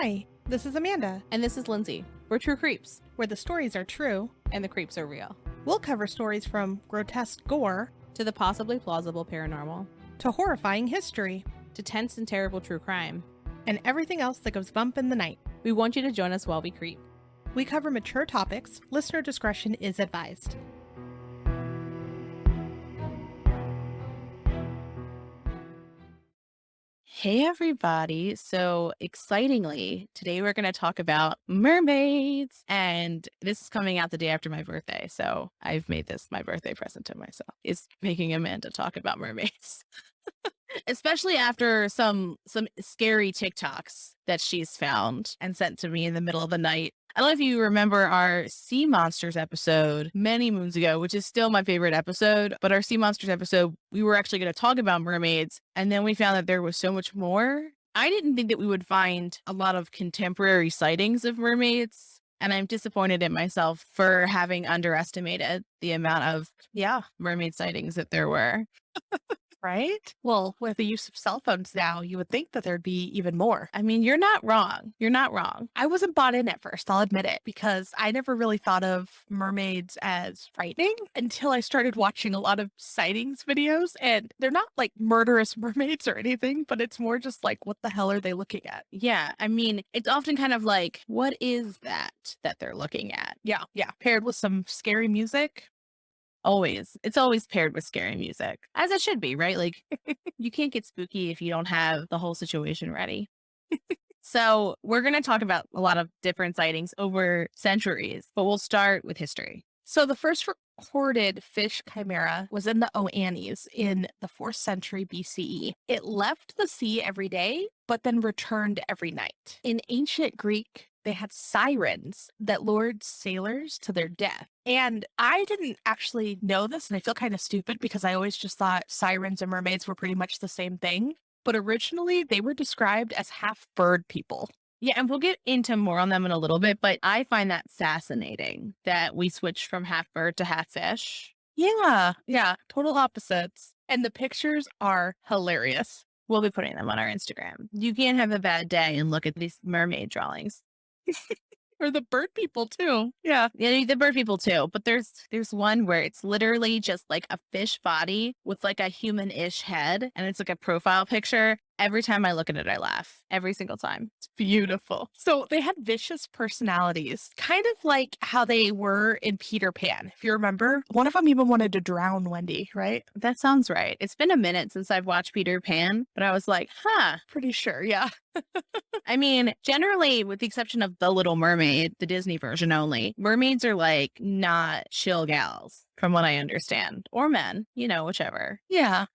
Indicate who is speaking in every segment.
Speaker 1: Hi, this is Amanda,
Speaker 2: And this is Lindsay. We're True Creeps,
Speaker 1: where the stories are true.
Speaker 2: and the creeps are real.
Speaker 1: We'll cover stories from grotesque gore
Speaker 2: To the possibly plausible paranormal,
Speaker 1: to horrifying history
Speaker 2: to tense and terrible true crime.
Speaker 1: and everything else that goes bump in the night.
Speaker 2: We want you to join us while we creep.
Speaker 1: We cover mature topics. Listener discretion is advised.
Speaker 2: Hey everybody. So excitingly, today we're going to talk about mermaids. And this is coming out the day after my birthday. So I've made this my birthday present to myself. Is making Amanda talk about mermaids. Especially after some scary TikToks that she's found and sent to me in the middle of the night. I don't know if you remember our sea monsters episode many moons ago, which is still my favorite episode. But our sea monsters episode, we were actually going to talk about mermaids. And then we found that there was so much more. I didn't think that we would find a lot of contemporary sightings of mermaids. And I'm disappointed in myself for having underestimated the amount of, mermaid sightings that there were.
Speaker 3: Right? Well, with the use of cell phones now, you would think that there'd be even more.
Speaker 2: I mean, you're not wrong. You're not wrong.
Speaker 3: I wasn't bought in at first, I'll admit it, because I never really thought of mermaids as frightening until I started watching a lot of sightings videos. And they're not like murderous mermaids or anything, but it's more just like, what the hell are they looking at?
Speaker 2: Yeah. I mean, it's often kind of like, what is that they're looking at?
Speaker 3: Yeah. Paired with some scary music.
Speaker 2: Always. It's always paired with scary music, as it should be, right? Like, you can't get spooky if you don't have the whole situation ready. So we're going to talk about a lot of different sightings over centuries, but we'll start with history.
Speaker 3: So the first recorded fish chimera was in the Oannes in the 4th century BCE. It left the sea every day, but then returned every night. In ancient Greek, they had sirens that lured sailors to their death. And I didn't actually know this, and I feel kind of stupid because I always just thought sirens and mermaids were pretty much the same thing. But originally, they were described as half bird people.
Speaker 2: Yeah, and we'll get into more on them in a little bit, but I find that fascinating that we switched from half bird to half fish.
Speaker 3: Yeah, total opposites. And the pictures are hilarious.
Speaker 2: We'll be putting them on our Instagram. You can't have a bad day and look at these mermaid drawings.
Speaker 3: Or the bird people too. Yeah.
Speaker 2: Yeah, the bird people too. But there's one where it's literally just like a fish body with like a human-ish head. And it's like a profile picture. Every time I look at it, I laugh. Every single time.
Speaker 3: It's beautiful. So they had vicious personalities, kind of like how they were in Peter Pan. If you remember, one of them even wanted to drown Wendy, right?
Speaker 2: That sounds right. It's been a minute since I've watched Peter Pan, but I was like,
Speaker 3: Pretty sure. Yeah.
Speaker 2: I mean, generally, with the exception of The Little Mermaid, the Disney version only, mermaids are like not chill gals, from what I understand. Or men, whichever.
Speaker 3: Yeah.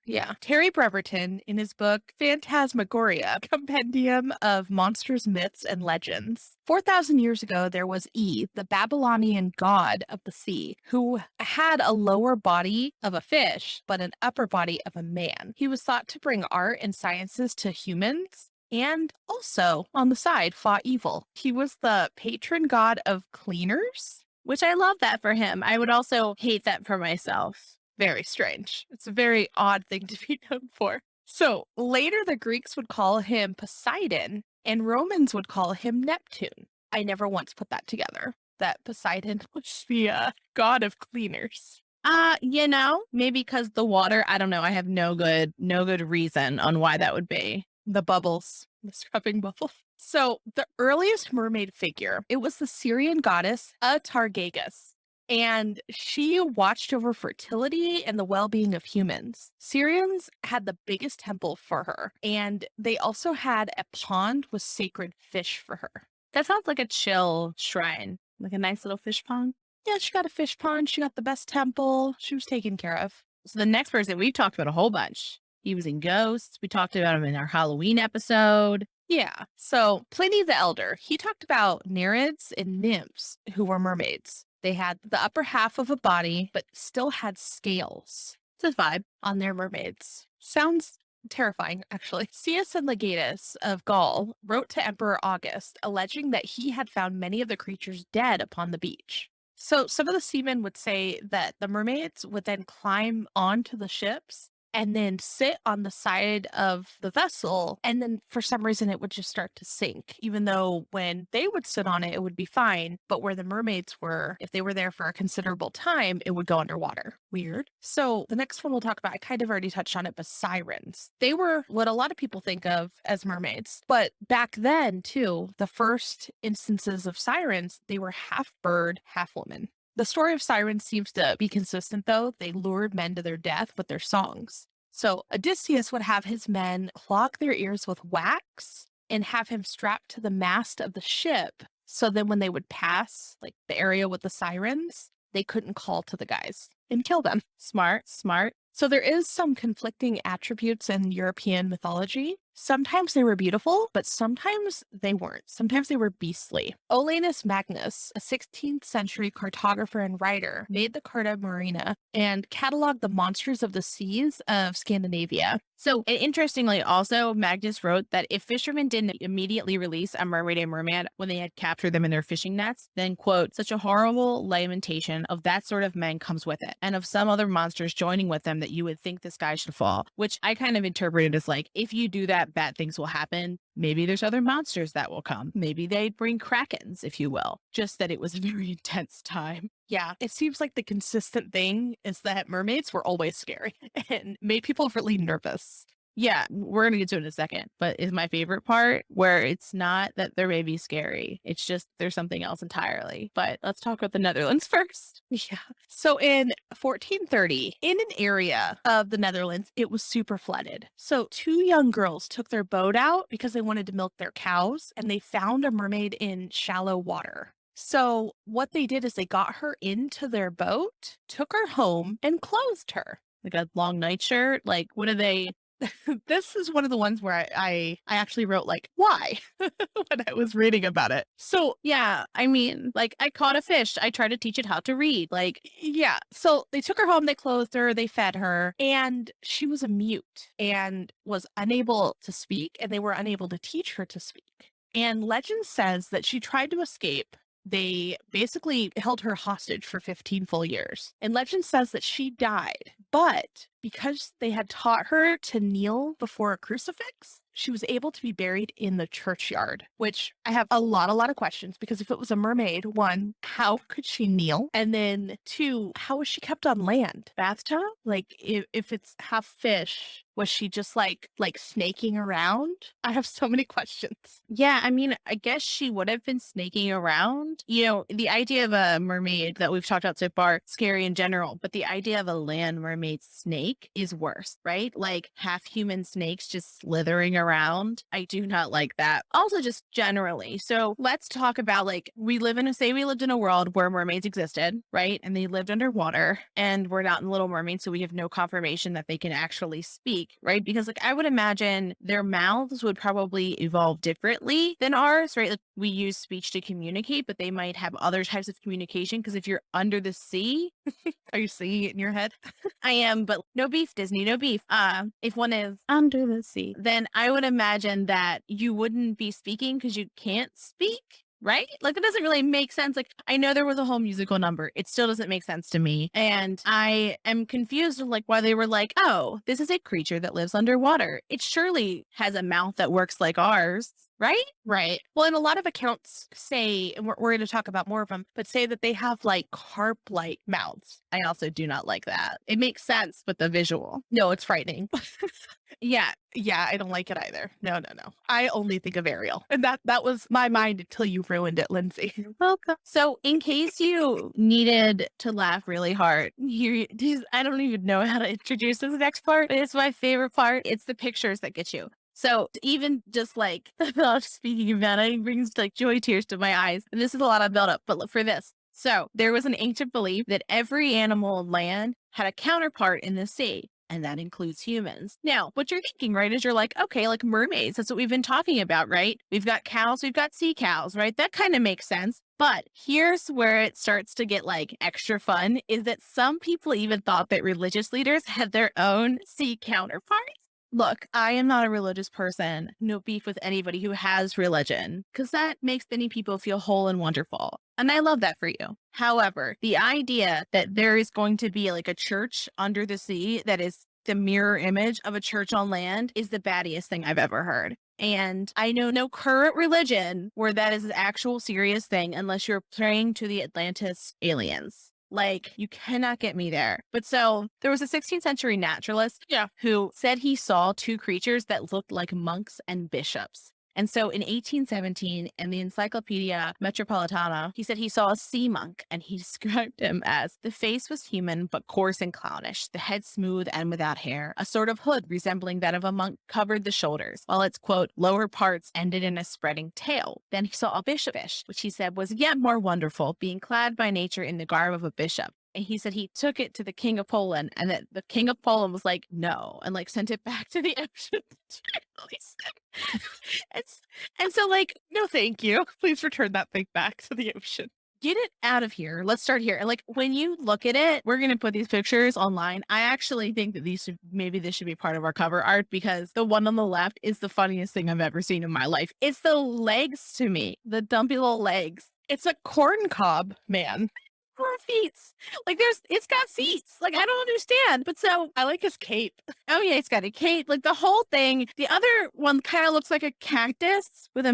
Speaker 3: Terry Breverton, in his book Phantasmagoria, Compendium of Monsters, Myths, and Legends. 4,000 years ago, there was the Babylonian god of the sea, who had a lower body of a fish, but an upper body of a man. He was thought to bring art and sciences to humans, and also, on the side, fought evil. He was the patron god of cleaners,
Speaker 2: which I love that for him. I would also hate that for myself.
Speaker 3: Very strange. It's a very odd thing to be known for. So later the Greeks would call him Poseidon and Romans would call him Neptune. I never once put that together, that Poseidon was the god of cleaners.
Speaker 2: Maybe because the water, I don't know. I have no good reason on why that would be.
Speaker 3: The bubbles, the scrubbing bubble. So the earliest mermaid figure, it was the Syrian goddess Atargagus, and she watched over fertility and the well-being of humans. Syrians had the biggest temple for her, and they also had a pond with sacred fish for her.
Speaker 2: That sounds like a chill shrine, like a nice little fish pond.
Speaker 3: Yeah, she got a fish pond, she got the best temple, she was taken care of.
Speaker 2: So the next person, we've talked about a whole bunch. He was in Ghosts. We talked about him in our Halloween episode.
Speaker 3: Yeah. So Pliny the Elder, he talked about Nereids and nymphs who were mermaids. They had the upper half of a body, but still had scales.
Speaker 2: It's a vibe
Speaker 3: on their mermaids. Sounds terrifying, actually. C.S. and Legatus of Gaul wrote to Emperor August, alleging that he had found many of the creatures dead upon the beach. So some of the seamen would say that the mermaids would then climb onto the ships and then sit on the side of the vessel. And then for some reason, it would just start to sink, even though when they would sit on it, it would be fine. But where the mermaids were, if they were there for a considerable time, it would go underwater. Weird. So the next one we'll talk about, I kind of already touched on it, but sirens. They were what a lot of people think of as mermaids. But back then, too, the first instances of sirens, they were half bird, half woman. The story of sirens seems to be consistent, though. They lured men to their death with their songs. So Odysseus would have his men clog their ears with wax and have him strapped to the mast of the ship. So then when they would pass like the area with the sirens, they couldn't call to the guys and kill them.
Speaker 2: Smart, smart.
Speaker 3: So there is some conflicting attributes in European mythology. Sometimes they were beautiful, but sometimes they weren't. Sometimes they were beastly. Olenus Magnus, a 16th century cartographer and writer, made the Carta Marina and cataloged the monsters of the seas of Scandinavia.
Speaker 2: So, and interestingly, also, Magnus wrote that if fishermen didn't immediately release a mermaid and merman when they had captured them in their fishing nets, then, quote, such a horrible lamentation of that sort of men comes with it, and of some other monsters joining with them that you would think the sky should fall, which I kind of interpreted as like, if you do that, bad things will happen. Maybe there's other monsters that will come. Maybe they bring krakens, if you will. Just that it was a very intense time.
Speaker 3: Yeah, it seems like the consistent thing is that mermaids were always scary and made people really nervous.
Speaker 2: Yeah, we're going to get to it in a second, but is my favorite part where it's not that they're maybe scary. It's just there's something else entirely. But let's talk about the Netherlands first.
Speaker 3: Yeah. So in 1430, in an area of the Netherlands, it was super flooded. So two young girls took their boat out because they wanted to milk their cows, and they found a mermaid in shallow water. So what they did is they got her into their boat, took her home, and clothed her.
Speaker 2: Like a long nightshirt. Like, what are they?
Speaker 3: This is one of the ones where I actually wrote like, why? when I was reading about it. So
Speaker 2: Yeah, I mean, like, I caught a fish. I tried to teach it how to read. Like,
Speaker 3: yeah. So they took her home, they clothed her, they fed her, and she was a mute and was unable to speak, and they were unable to teach her to speak. And legend says that she tried to escape. They basically held her hostage for 15 full years. And legend says that she died, but because they had taught her to kneel before a crucifix, she was able to be buried in the churchyard, which I have a lot of questions, because if it was a mermaid, one, how could she kneel? And then two, how was she kept on land? Bathtub? Like if it's half fish, was she just like snaking around? I have so many questions.
Speaker 2: yeah, I mean, I guess she would have been snaking around. You know, the idea of a mermaid that we've talked about so far, scary in general, but the idea of a land mermaid snake is worse, right? Like half human snakes just slithering around. I do not like that. Also, just generally. So let's talk about like, we lived in a world where mermaids existed, right? And they lived underwater, and we're not in Little Mermaid, so we have no confirmation that they can actually speak, right? Because like, I would imagine their mouths would probably evolve differently than ours, right? Like, we use speech to communicate, but they might have other types of communication, because if you're under the sea,
Speaker 3: Are you seeing it in your head?
Speaker 2: I am, but no beef, Disney, no beef. If one is under the sea, then I would imagine that you wouldn't be speaking because you can't speak, right? Like, it doesn't really make sense. Like, I know there was a whole musical number. It still doesn't make sense to me. And I am confused with like why they were like, oh, this is a creature that lives underwater. It surely has a mouth that works like ours, right?
Speaker 3: Right. Well, and a lot of accounts say, and we're going to talk about more of them, but say that they have like carp-like mouths.
Speaker 2: I also do not like that. It makes sense, but the visual.
Speaker 3: No, it's frightening.
Speaker 2: Yeah,
Speaker 3: Yeah, I don't like it either. No. I only think of Ariel. And that was my mind until you ruined it, Lindsay.
Speaker 2: welcome. So, in case you needed to laugh really hard, I don't even know how to introduce this next part. It's my favorite part. It's the pictures that get you. So even just like speaking about it, it brings like joy tears to my eyes. And this is a lot of buildup, but look for this. So there was an ancient belief that every animal on land had a counterpart in the sea, and that includes humans. Now, what you're thinking, right, is you're like, okay, like mermaids, that's what we've been talking about, right? We've got cows, we've got sea cows, right? That kind of makes sense. But here's where it starts to get like extra fun, is that some people even thought that religious leaders had their own sea counterparts. Look, I am not a religious person. No beef with anybody who has religion, because that makes many people feel whole and wonderful. And I love that for you. However, the idea that there is going to be like a church under the sea that is the mirror image of a church on land is the battiest thing I've ever heard. And I know no current religion where that is an actual serious thing unless you're praying to the Atlantis aliens. Like, you cannot get me there. But so there was a 16th century naturalist who said he saw two creatures that looked like monks and bishops. And so in 1817, in the Encyclopedia Metropolitana, he said he saw a sea monk, and he described him as the face was human but coarse and clownish, the head smooth and without hair. A sort of hood resembling that of a monk covered the shoulders, while its, quote, lower parts ended in a spreading tail. Then he saw a bishop fish, which he said was yet more wonderful, being clad by nature in the garb of a bishop. And he said he took it to the king of Poland, and that the king of Poland was like, no, and like sent it back to the ocean. and so like,
Speaker 3: No, thank you. Please return that thing back to the ocean.
Speaker 2: get it out of here. Let's start here. And like, when you look at it, we're going to put these pictures online. I actually think that maybe this should be part of our cover art, because the one on the left is the funniest thing I've ever seen in my life. It's the legs to me, the dumpy little legs.
Speaker 3: It's a corn cob, man.
Speaker 2: Feet. Like, it's got feet. Like, I don't understand. But so,
Speaker 3: I like his cape.
Speaker 2: oh yeah, it's got a cape. Like, the whole thing. The other one kind of looks like a cactus with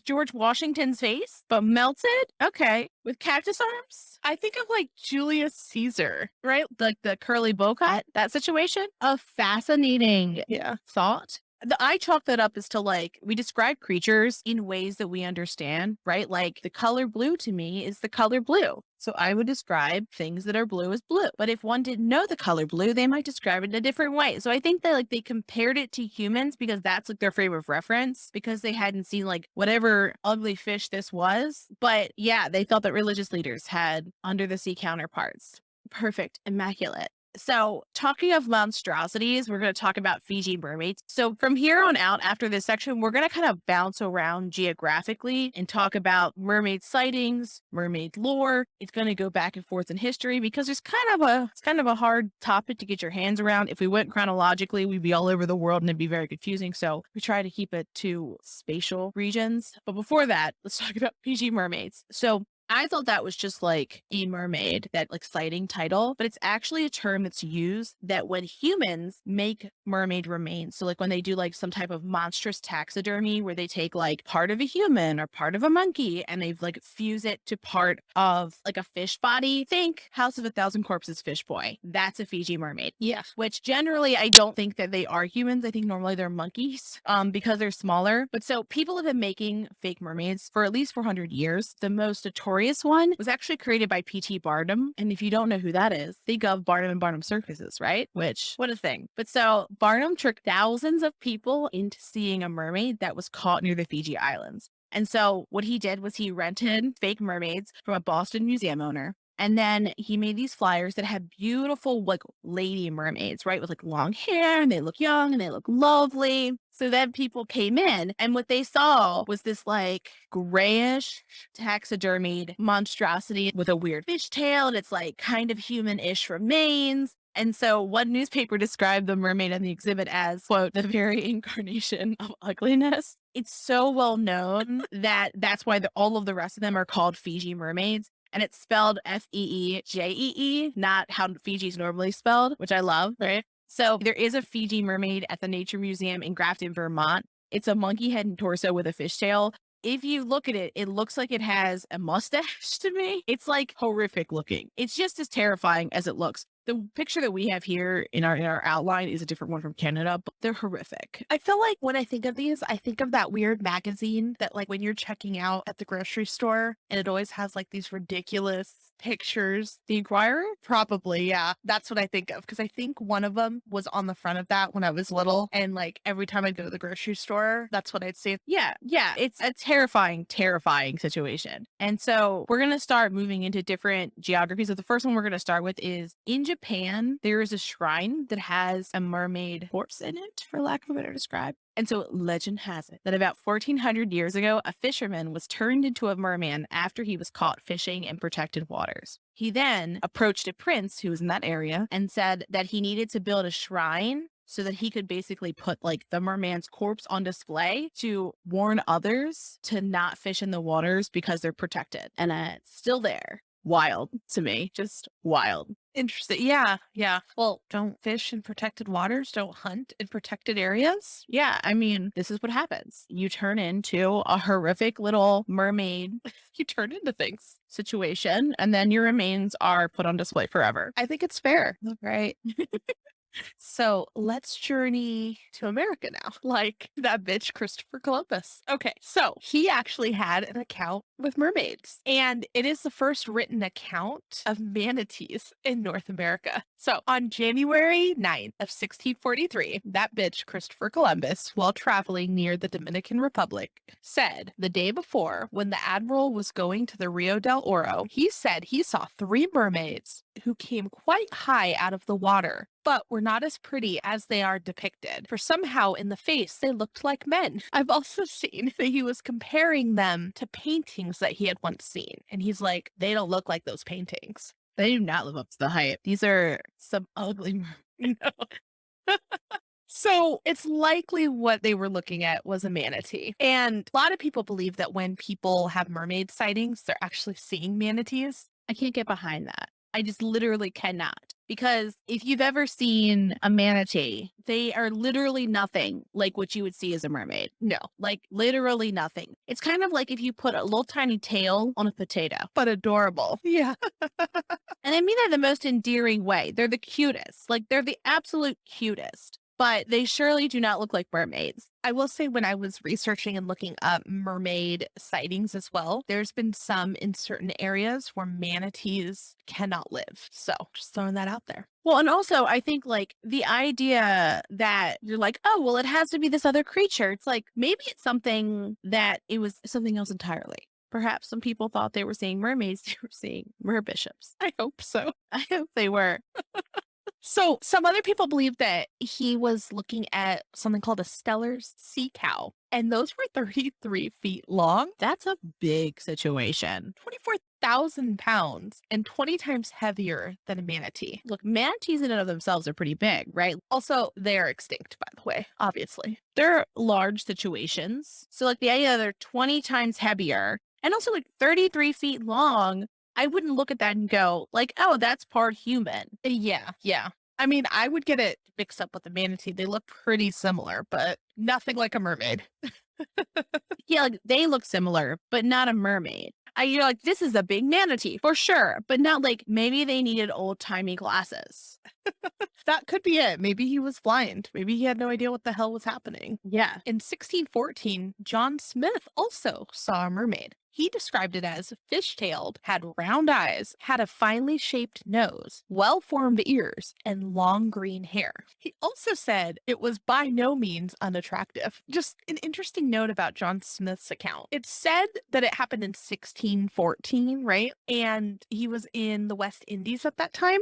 Speaker 2: George Washington's face, but melted. Okay. With cactus arms.
Speaker 3: I think of like Julius Caesar, right?
Speaker 2: Like the curly bow cut, that situation. A fascinating thought. I chalk that up as to, like, we describe creatures in ways that we understand, right? Like, the color blue to me is the color blue. So I would describe things that are blue as blue. But if one didn't know the color blue, they might describe it in a different way. So I think that, like, they compared it to humans because that's like their frame of reference, because they hadn't seen like whatever ugly fish this was. But yeah, they thought that religious leaders had under the sea counterparts. Perfect. Immaculate. So, talking of monstrosities, we're going to talk about Fiji mermaids. So, from here on out, after this section, we're going to kind of bounce around geographically and talk about mermaid sightings, mermaid lore. It's going to go back and forth in history because it's kind of a hard topic to get your hands around. If we went chronologically, we'd be all over the world and it'd be very confusing. So, we try to keep it to spatial regions. But before that, let's talk about Fiji mermaids. So, I thought that was just like a mermaid, that like sighting title, but it's actually a term that's used that when humans make mermaid remains. So like when they do like some type of monstrous taxidermy where they take like part of a human or part of a monkey and they've like fuse it to part of like a fish body. Think House of a Thousand Corpses fish boy. That's a Fiji mermaid.
Speaker 3: Yeah.
Speaker 2: Which generally I don't think that they are humans. I think normally they're monkeys because they're smaller. But so people have been making fake mermaids for at least 400 years. The most notorious one was actually created by P.T. Barnum. And if you don't know who that is, think of Barnum and Barnum Circuses, right? Which, what a thing. But so Barnum tricked thousands of people into seeing a mermaid that was caught near the Fiji Islands. And so what he did was he rented fake mermaids from a Boston museum owner. And then he made these flyers that had beautiful, like, lady mermaids, right? With like long hair, and they look young and they look lovely. So then people came in, and what they saw was this like grayish taxidermied monstrosity with a weird fishtail, and it's like kind of human-ish remains. And so one newspaper described the mermaid in the exhibit as, quote, the very incarnation of ugliness. It's so well known that that's why all of the rest of them are called Fiji mermaids. And it's spelled Feejee, not how Fiji's normally spelled, which I love, right? So there is a Fiji mermaid at the Nature Museum in Grafton, Vermont. It's a monkey head and torso with a fishtail. If you look at it, it looks like it has a mustache to me. It's like horrific looking. It's just as terrifying as it looks. The picture that we have here in our outline is a different one from Canada, but they're horrific.
Speaker 3: I feel like when I think of these, I think of that weird magazine that like when you're checking out at the grocery store and it always has like these ridiculous pictures.
Speaker 2: The Inquirer?
Speaker 3: Probably, yeah. That's what I think of because I think one of them was on the front of that when I was little. And like every time I'd go to the grocery store, that's what I'd see.
Speaker 2: Yeah. It's a terrifying situation. And so we're going to start moving into different geographies. So the first one we're going to start with is in Japan, there is a shrine that has a mermaid corpse in it, for lack of a better describe. And so legend has it that about 1400 years ago, a fisherman was turned into a merman after he was caught fishing in protected waters. He then approached a prince who was in that area and said that he needed to build a shrine so that he could basically put like the merman's corpse on display to warn others to not fish in the waters because they're protected. And it's still there. wild to me. Just wild.
Speaker 3: Interesting. Yeah. Yeah. Well, don't fish in protected waters. Don't hunt in protected areas.
Speaker 2: Yeah, I mean, this is what happens. You turn into a horrific little mermaid
Speaker 3: You turn into things.
Speaker 2: situation, and then your remains are put on display forever. I think it's fair.
Speaker 3: Right. So let's journey to America now, like that bitch Christopher Columbus. Okay, so he actually had an account with mermaids, and it is the first written account of manatees in North America. So on January 9th of 1643, that bitch Christopher Columbus, while traveling near the Dominican Republic, said the day before when the admiral was going to the Rio del Oro, he said he saw 3 mermaids who came quite high out of the water, but were not as pretty as they are depicted, for somehow in the face they looked like men. I've also seen that he was comparing them to paintings that he had once seen, and he's like, they don't look like those paintings.
Speaker 2: They do not live up to the hype. These are some ugly.
Speaker 3: No. So it's likely what they were looking at was a manatee. And a lot of people believe that when people have mermaid sightings, they're actually seeing manatees.
Speaker 2: I can't get behind that. I just literally cannot. Because if you've ever seen a manatee, they are literally nothing like what you would see as a mermaid.
Speaker 3: No,
Speaker 2: Like literally nothing. It's kind of like if you put a little tiny tail on a potato.
Speaker 3: but adorable. Yeah.
Speaker 2: And I mean that in the most endearing way. They're the cutest. Like they're the absolute cutest. But they surely do not look like mermaids.
Speaker 3: I will say when I was researching and looking up mermaid sightings as well, there's been some in certain areas where manatees cannot live. So just throwing that out there.
Speaker 2: Well, and also I think like the idea that you're like, oh, well, it has to be this other creature. It's like maybe it's something that it was something else entirely. Perhaps some people thought they were seeing mermaids, they were seeing merbishops.
Speaker 3: I hope so.
Speaker 2: I hope they were.
Speaker 3: So some other people believe that he was looking at something called a Steller's sea cow, and those were 33 feet long,
Speaker 2: That's a big situation.
Speaker 3: 24,000 pounds, and 20 times heavier than a manatee.
Speaker 2: Look, manatees in and of themselves are pretty big, right?
Speaker 3: Also, they are extinct, by the way, obviously.
Speaker 2: They're large situations. So, like the idea that they're 20 times heavier and also like 33 feet long, I wouldn't look at that and go, like, oh, that's part human.
Speaker 3: Yeah, yeah. I mean, I would get it mixed up with a manatee. They look pretty similar, but nothing like a mermaid.
Speaker 2: Yeah, like they look similar, but not a mermaid. You're like, this is a big manatee for sure, but not like maybe they needed old timey glasses.
Speaker 3: That could be it. Maybe he was blind. Maybe he had no idea what the hell was happening.
Speaker 2: Yeah.
Speaker 3: In 1614, John Smith also saw a mermaid. He described it as fish-tailed, had round eyes, had a finely shaped nose, well-formed ears, and long green hair. He also said it was by no means unattractive. Just an interesting note about John Smith's account. It said that it happened in 1614, right? And he was in the West Indies at that time.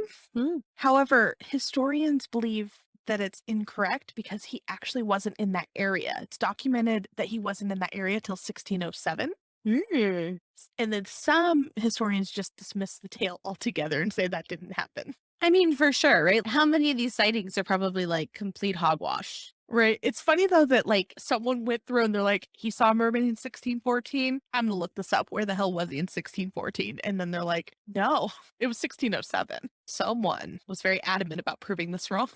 Speaker 3: However, historians believe that it's incorrect because he actually wasn't in that area. It's documented that he wasn't in that area till 1607.
Speaker 2: Mm.
Speaker 3: And then some historians just dismiss the tale altogether and say that didn't happen.
Speaker 2: I mean, for sure, right? How many of these sightings are probably like complete hogwash?
Speaker 3: Right. It's funny though that like someone went through and they're like, he saw a mermaid in 1614. I'm gonna look this up. Where the hell was he in 1614? And then they're like, no, it was 1607. Someone was very adamant about proving this wrong.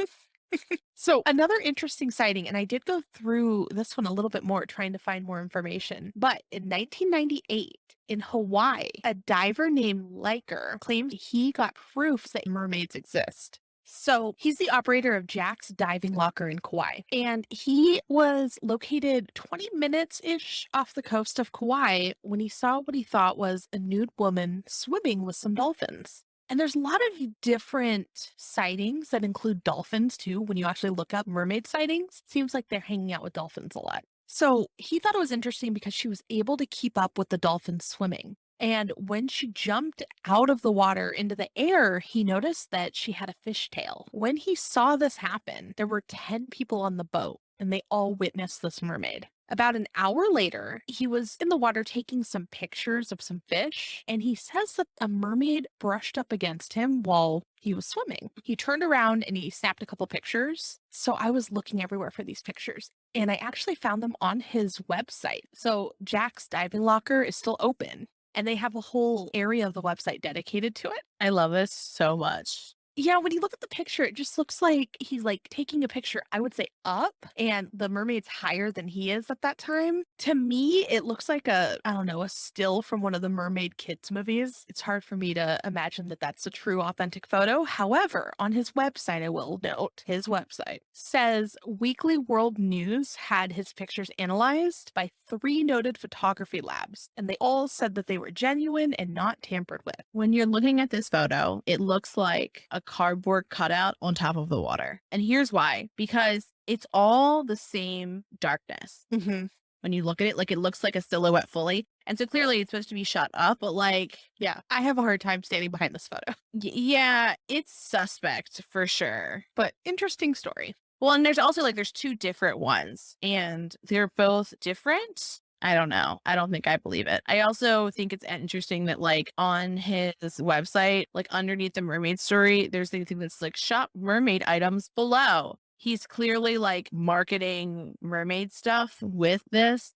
Speaker 3: So another interesting sighting, and I did go through this one a little bit more trying to find more information, but in 1998 in Hawaii, a diver named Liker claimed he got proof that mermaids exist. So he's the operator of Jack's Diving Locker in Kauai, and he was located 20 minutes-ish off the coast of Kauai when he saw what he thought was a nude woman swimming with some dolphins. And there's a lot of different sightings that include dolphins too. When you actually look up mermaid sightings, seems like they're hanging out with dolphins a lot. So he thought it was interesting because she was able to keep up with the dolphins swimming. And when she jumped out of the water into the air, he noticed that she had a fishtail. When he saw this happen, there were 10 people on the boat and they all witnessed this mermaid. About an hour later, he was in the water taking some pictures of some fish, and he says that a mermaid brushed up against him while he was swimming. He turned around and he snapped a couple pictures. So I was looking everywhere for these pictures, and I actually found them on his website. So Jack's Diving Locker is still open. and they have a whole area of the website dedicated to it.
Speaker 2: I love this so much.
Speaker 3: Yeah, when you look at the picture, it just looks like he's like taking a picture, I would say up, and the mermaid's higher than he is at that time. To me, it looks like I don't know, a still from one of the Mermaid kids movies. It's hard for me to imagine that that's a true authentic photo. However, on his website, I will note, his website says Weekly World News had his pictures analyzed by 3 noted photography labs, and they all said that they were genuine and not tampered with.
Speaker 2: When you're looking at this photo, it looks like a cardboard cutout on top of the water. And here's why, because it's all the same darkness. When you look at it, like it looks like a silhouette fully. And so clearly it's supposed to be shot up, but like,
Speaker 3: Yeah, I have a hard time standing behind this photo,
Speaker 2: yeah, it's suspect for sure.
Speaker 3: but interesting story.
Speaker 2: Well, and there's also like, there's 2 different ones and they're both different. I don't know. I don't think I believe it. I also think it's interesting that like on his website, like underneath the mermaid story, there's anything that's like shop mermaid items below. He's clearly like marketing mermaid stuff with this,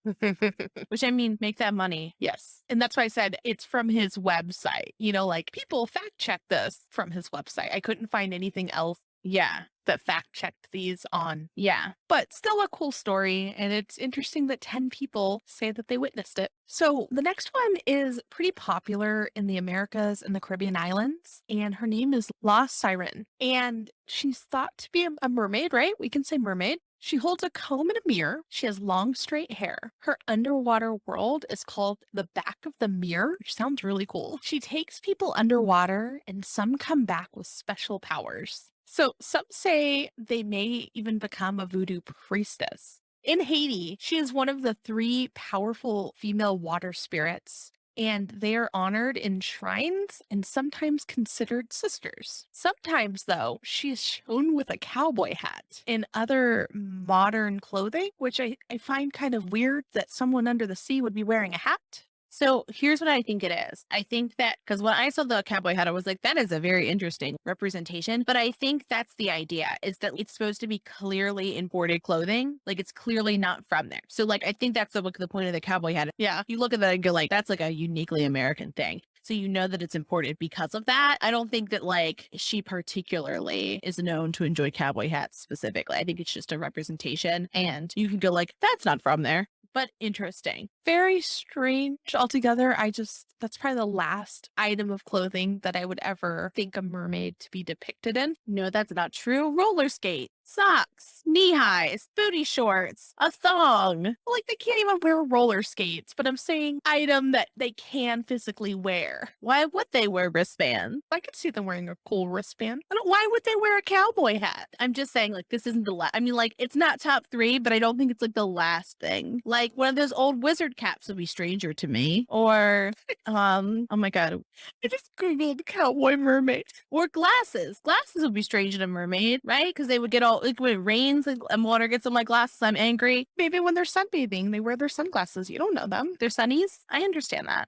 Speaker 2: which I mean, make that money.
Speaker 3: Yes. And that's why I said it's from his website. You know, like people fact check this from his website. I couldn't find anything else
Speaker 2: Yeah.
Speaker 3: that fact checked these on,
Speaker 2: Yeah.
Speaker 3: but still a cool story. And it's interesting that 10 people say that they witnessed it. So the next one is pretty popular in the Americas and the Caribbean islands. And her name is La Siren. And she's thought to be a mermaid, right? We can say mermaid. She holds a comb and a mirror. She has long, straight hair. Her underwater world is called the Back of the Mirror, which sounds really cool. She takes people underwater, and some come back with special powers. So some say they may even become a voodoo priestess. In Haiti, she is one of the 3 powerful female water spirits, and they are honored in shrines and sometimes considered sisters. Sometimes, though, she is shown with a cowboy hat and other modern clothing, which I find kind of weird that someone under the sea would be wearing a hat.
Speaker 2: So here's what I think it is. I think that because when I saw the cowboy hat, I was like, that is a very interesting representation. But I think that's the idea, is that it's supposed to be clearly imported clothing. Like it's clearly not from there. So like, I think that's the point of the cowboy hat.
Speaker 3: Yeah.
Speaker 2: You look at that and go like, that's like a uniquely American thing. So you know that it's imported because of that. I don't think that like she particularly is known to enjoy cowboy hats specifically. I think it's just a representation and you can go like, that's not from there. But interesting.
Speaker 3: Very strange altogether. That's probably the last item of clothing that I would ever think a mermaid to be depicted in.
Speaker 2: No, that's not true. Roller skate, socks, knee highs, booty shorts, a thong.
Speaker 3: Like they can't even wear roller skates, but I'm saying item that they can physically wear.
Speaker 2: Why would they wear wristbands?
Speaker 3: I could see them wearing a cool wristband. Why would they wear a cowboy hat?
Speaker 2: I'm just saying, like, this isn't the last. I mean, like, it's not top 3, but I don't think it's like the last thing. Like, one of those old wizard caps would be stranger to me. Or, oh my God.
Speaker 3: I just Googled cowboy mermaid.
Speaker 2: Or glasses. Glasses would be strange in a mermaid, right? Because they would get all, like, when it rains and water gets on my glasses, I'm angry.
Speaker 3: Maybe when they're sunbathing, they wear their sunglasses. You don't know them.
Speaker 2: They're sunnies. I understand that.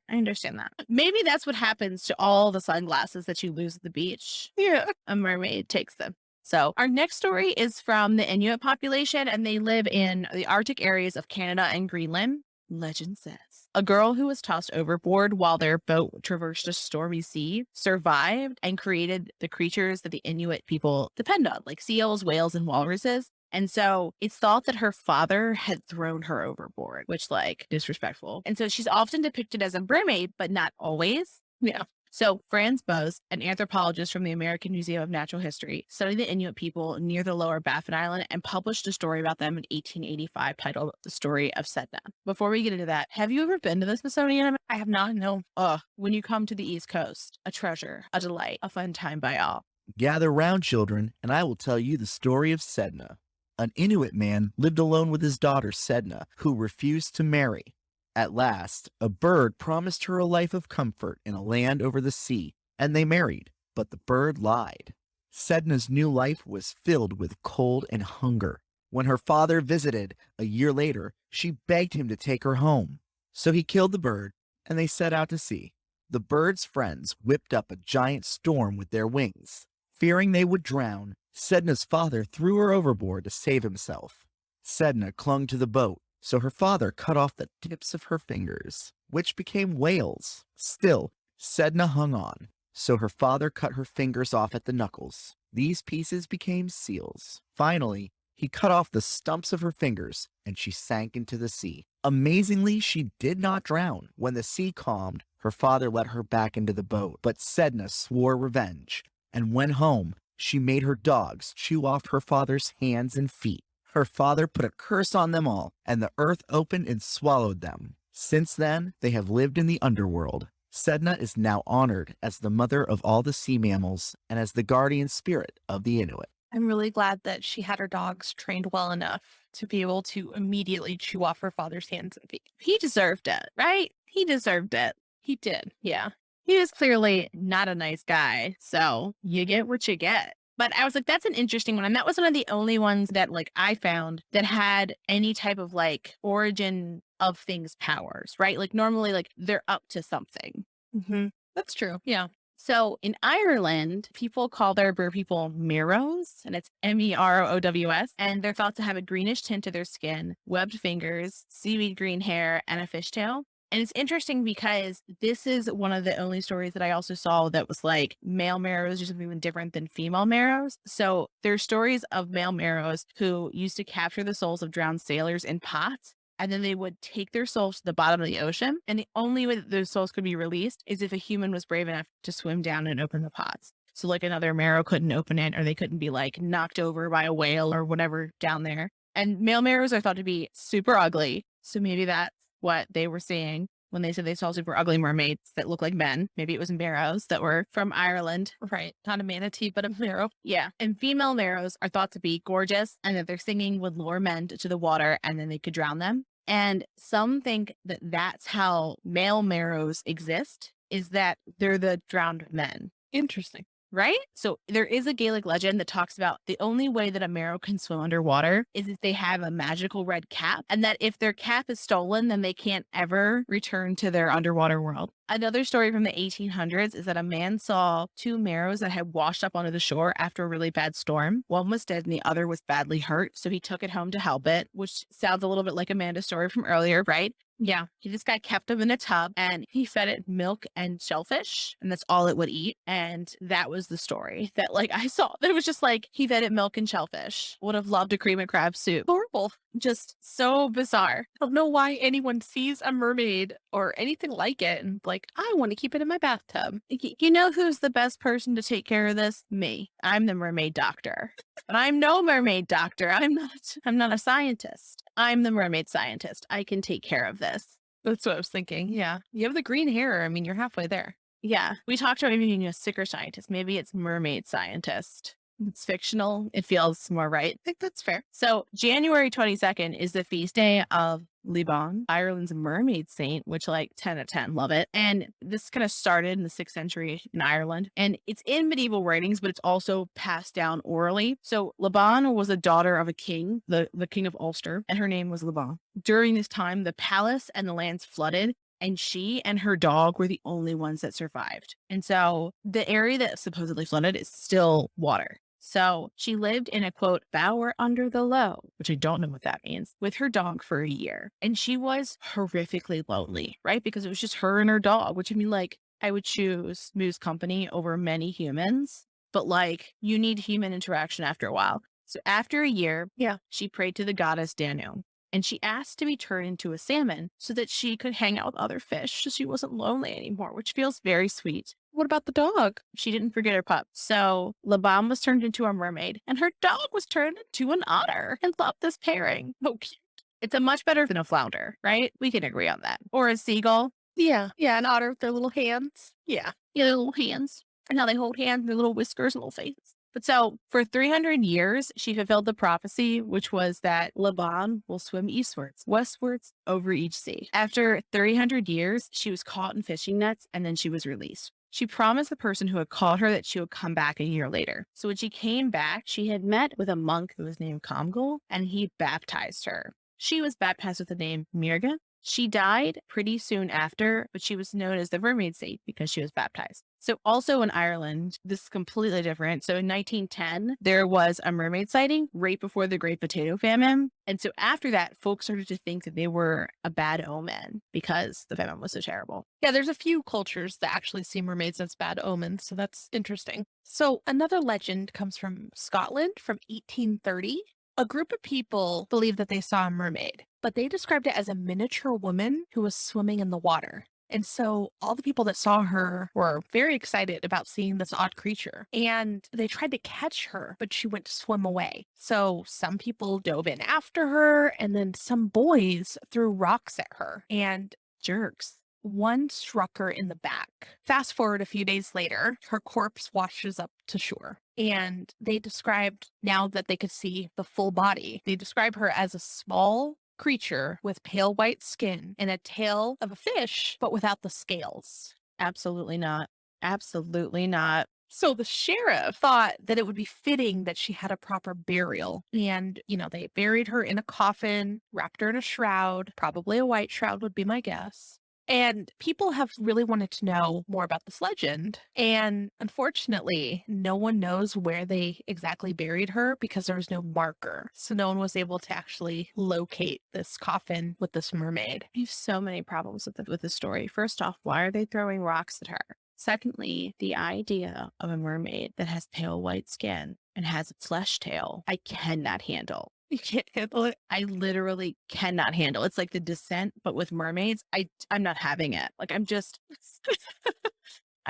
Speaker 2: Maybe that's what happens to all the sunglasses that you lose at the beach.
Speaker 3: Yeah.
Speaker 2: A mermaid takes them. So our next story is from the Inuit population, and they live in the Arctic areas of Canada and Greenland. Legend says a girl who was tossed overboard while their boat traversed a stormy sea survived and created the creatures that the Inuit people depend on, like seals, whales, and walruses. And so it's thought that her father had thrown her overboard, which like disrespectful. And so she's often depicted as a mermaid, but not always.
Speaker 3: Yeah.
Speaker 2: So Franz Bose, an anthropologist from the American Museum of Natural History, studied the Inuit people near the lower Baffin Island and published a story about them in 1885 titled The Story of Sedna. Before we get into that, have you ever been to the Smithsonian?
Speaker 3: I have not, no.
Speaker 2: When you come to the East Coast, a treasure, a delight, a fun time by all.
Speaker 4: Gather round, children, and I will tell you the story of Sedna. An Inuit man lived alone with his daughter Sedna, who refused to marry. At last, a bird promised her a life of comfort in a land over the sea, and they married, but the bird lied. Sedna's new life was filled with cold and hunger. When her father visited a year later, she begged him to take her home. So he killed the bird, and they set out to sea. The bird's friends whipped up a giant storm with their wings. Fearing they would drown, Sedna's father threw her overboard to save himself. Sedna clung to the boat, So her father cut off the tips of her fingers, which became whales. Still, Sedna hung on. So her father cut her fingers off at the knuckles. These pieces became seals. Finally, he cut off the stumps of her fingers, and she sank into the sea. Amazingly, she did not drown. When the sea calmed, her father let her back into the boat. But Sedna swore revenge, and went home. She made her dogs chew off her father's hands and feet. Her father put a curse on them all, and the earth opened and swallowed them. Since then, they have lived in the underworld. Sedna is now honored as the mother of all the sea mammals and as the guardian spirit of the Inuit.
Speaker 3: I'm really glad that she had her dogs trained well enough to be able to immediately chew off her father's hands and feet.
Speaker 2: He deserved it, right? He deserved it.
Speaker 3: He did.
Speaker 2: Yeah. He was clearly not a nice guy. So you get what you get. But I was like, that's an interesting one. And that was one of the only ones that like I found that had any type of like origin of things powers, right? Like normally like they're up to something.
Speaker 3: Mm-hmm. That's true. Yeah.
Speaker 2: So in Ireland, people call their bird people Merows, and it's Merows, and they're thought to have a greenish tint to their skin, webbed fingers, seaweed green hair, and a fishtail. And it's interesting because this is one of the only stories that I also saw that was like male Merows or something different than female Merows. So there's stories of male Merows who used to capture the souls of drowned sailors in pots. And then they would take their souls to the bottom of the ocean. And the only way that those souls could be released is if a human was brave enough to swim down and open the pots. So like another Merow couldn't open it, or they couldn't be like knocked over by a whale or whatever down there. And male Merows are thought to be super ugly. So maybe that's what they were seeing when they said they saw super ugly mermaids that look like men. Maybe it was Merows that were from Ireland.
Speaker 3: Right. Not a manatee, but a Merow.
Speaker 2: Yeah. And female Merows are thought to be gorgeous and that their singing would lure men to the water and then they could drown them. And some think that that's how male Merows exist, is that they're the drowned men.
Speaker 3: Interesting.
Speaker 2: Right? So there is a Gaelic legend that talks about the only way that a Merow can swim underwater is if they have a magical red cap, and that if their cap is stolen, then they can't ever return to their underwater world. Another story from the 1800s is that a man saw two Merows that had washed up onto the shore after a really bad storm. One was dead and the other was badly hurt, so he took it home to help it, which sounds a little bit like Amanda's story from earlier, right? Yeah, he just got kept up in a tub and he fed it milk and shellfish, and that's all it would eat. And that was the story that like I saw. That it was just like he fed it milk and shellfish. Would have loved a cream and crab soup.
Speaker 3: Horrible.
Speaker 2: Just so bizarre.
Speaker 3: I don't know why anyone sees a mermaid or anything like it and like, I want to keep it in my bathtub.
Speaker 2: You know who's the best person to take care of this? Me. I'm the mermaid doctor. But I'm no mermaid doctor. I'm not a scientist. I'm the mermaid scientist. I can take care of this.
Speaker 3: That's what I was thinking. Yeah. You have the green hair. I mean, you're halfway there.
Speaker 2: Yeah. We talked about maybe being a sicker scientist. Maybe it's mermaid scientist. It's fictional. It feels more right.
Speaker 3: I think that's fair.
Speaker 2: So January 22nd is the feast day of Liban, Ireland's mermaid saint, which like 10 out of 10, love it. And this kind of started in the 6th century in Ireland. And it's in medieval writings, but it's also passed down orally. So Liban was a daughter of a king, the king of Ulster, and her name was Liban. During this time, the palace and the lands flooded. And she and her dog were the only ones that survived. And so the area that supposedly flooded is still water. So she lived in a quote, bower under the low, which I don't know what that means, with her dog for a year. And she was horrifically lonely, right? Because it was just her and her dog, which I mean, like, I would choose Moo's company over many humans, but like, you need human interaction after a while. So after a year, she prayed to the goddess Danu. And she asked to be turned into a salmon so that she could hang out with other fish so she wasn't lonely anymore, which feels very sweet.
Speaker 3: What about the dog?
Speaker 2: She didn't forget her pup. So Liban was turned into a mermaid and her dog was turned into an otter. And love this pairing. Oh, cute. It's a much better than a flounder, right? We can agree on that. Or a seagull.
Speaker 3: Yeah. Yeah, an otter with their little hands.
Speaker 2: Yeah, their little hands. And how they hold hands, their little whiskers and little faces. But so for 300 years, she fulfilled the prophecy, which was that Liban will swim eastwards, westwards, over each sea. After 300 years, she was caught in fishing nets and then she was released. She promised the person who had caught her that she would come back a year later. So when she came back, she had met with a monk who was named Comgall, and he baptized her. She was baptized with the name Mirga. She died pretty soon after, but she was known as the mermaid saint because she was baptized. So also in Ireland, this is completely different. So in 1910, there was a mermaid sighting right before the Great Potato Famine. And so after that, folks started to think that they were a bad omen because the famine was so terrible.
Speaker 3: Yeah, there's a few cultures that actually see mermaids as bad omens, so that's interesting. So another legend comes from Scotland from 1830. A group of people believed that they saw a mermaid, but they described it as a miniature woman who was swimming in the water. And so all the people that saw her were very excited about seeing this odd creature. And they tried to catch her, but she went to swim away. So some people dove in after her, and then some boys threw rocks at her. And
Speaker 2: Jerks.
Speaker 3: one struck her in the back. Fast forward a few days later, her corpse washes up to shore. And they described, now that they could see the full body, they describe her as a small creature with pale white skin and a tail of a fish, but without the scales.
Speaker 2: Absolutely not. Absolutely not.
Speaker 3: So the sheriff thought that it would be fitting that she had a proper burial. And, they buried her in a coffin, wrapped her in a shroud, probably a white shroud would be my guess. And people have really wanted to know more about this legend. And unfortunately, no one knows where they exactly buried her because there was no marker. So no one was able to actually locate this coffin with this mermaid.
Speaker 2: I have so many problems with the story. First off, why are they throwing rocks at her? Secondly, the idea of a mermaid that has pale white skin and has a flesh tail, I cannot handle.
Speaker 3: You can't handle it.
Speaker 2: I literally cannot handle. It's like The Descent, but with mermaids. I'm not having it. Like I'm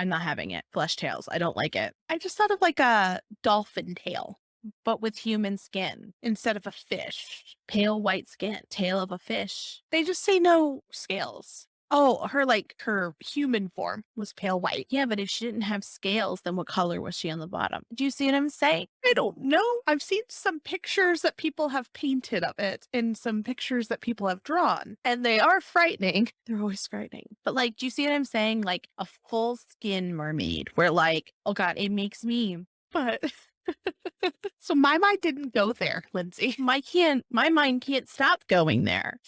Speaker 2: not having it. Flesh tails. I don't like it.
Speaker 3: I just thought of like a dolphin tail
Speaker 2: But with human skin,
Speaker 3: instead of a fish.
Speaker 2: pale white skin, tail of a fish.
Speaker 3: They just say no scales. Oh, her human form was pale white.
Speaker 2: Yeah, but if she didn't have scales, then what color was she on the bottom? Do you see what I'm saying?
Speaker 3: I don't know. I've seen some pictures that people have painted of it and some pictures that people have drawn, and they are frightening.
Speaker 2: They're always frightening. But like, do you see what I'm saying? Like a full skin mermaid where like, oh God, it makes me,
Speaker 3: But so my mind didn't go there, Lindsay.
Speaker 2: my mind can't stop going there.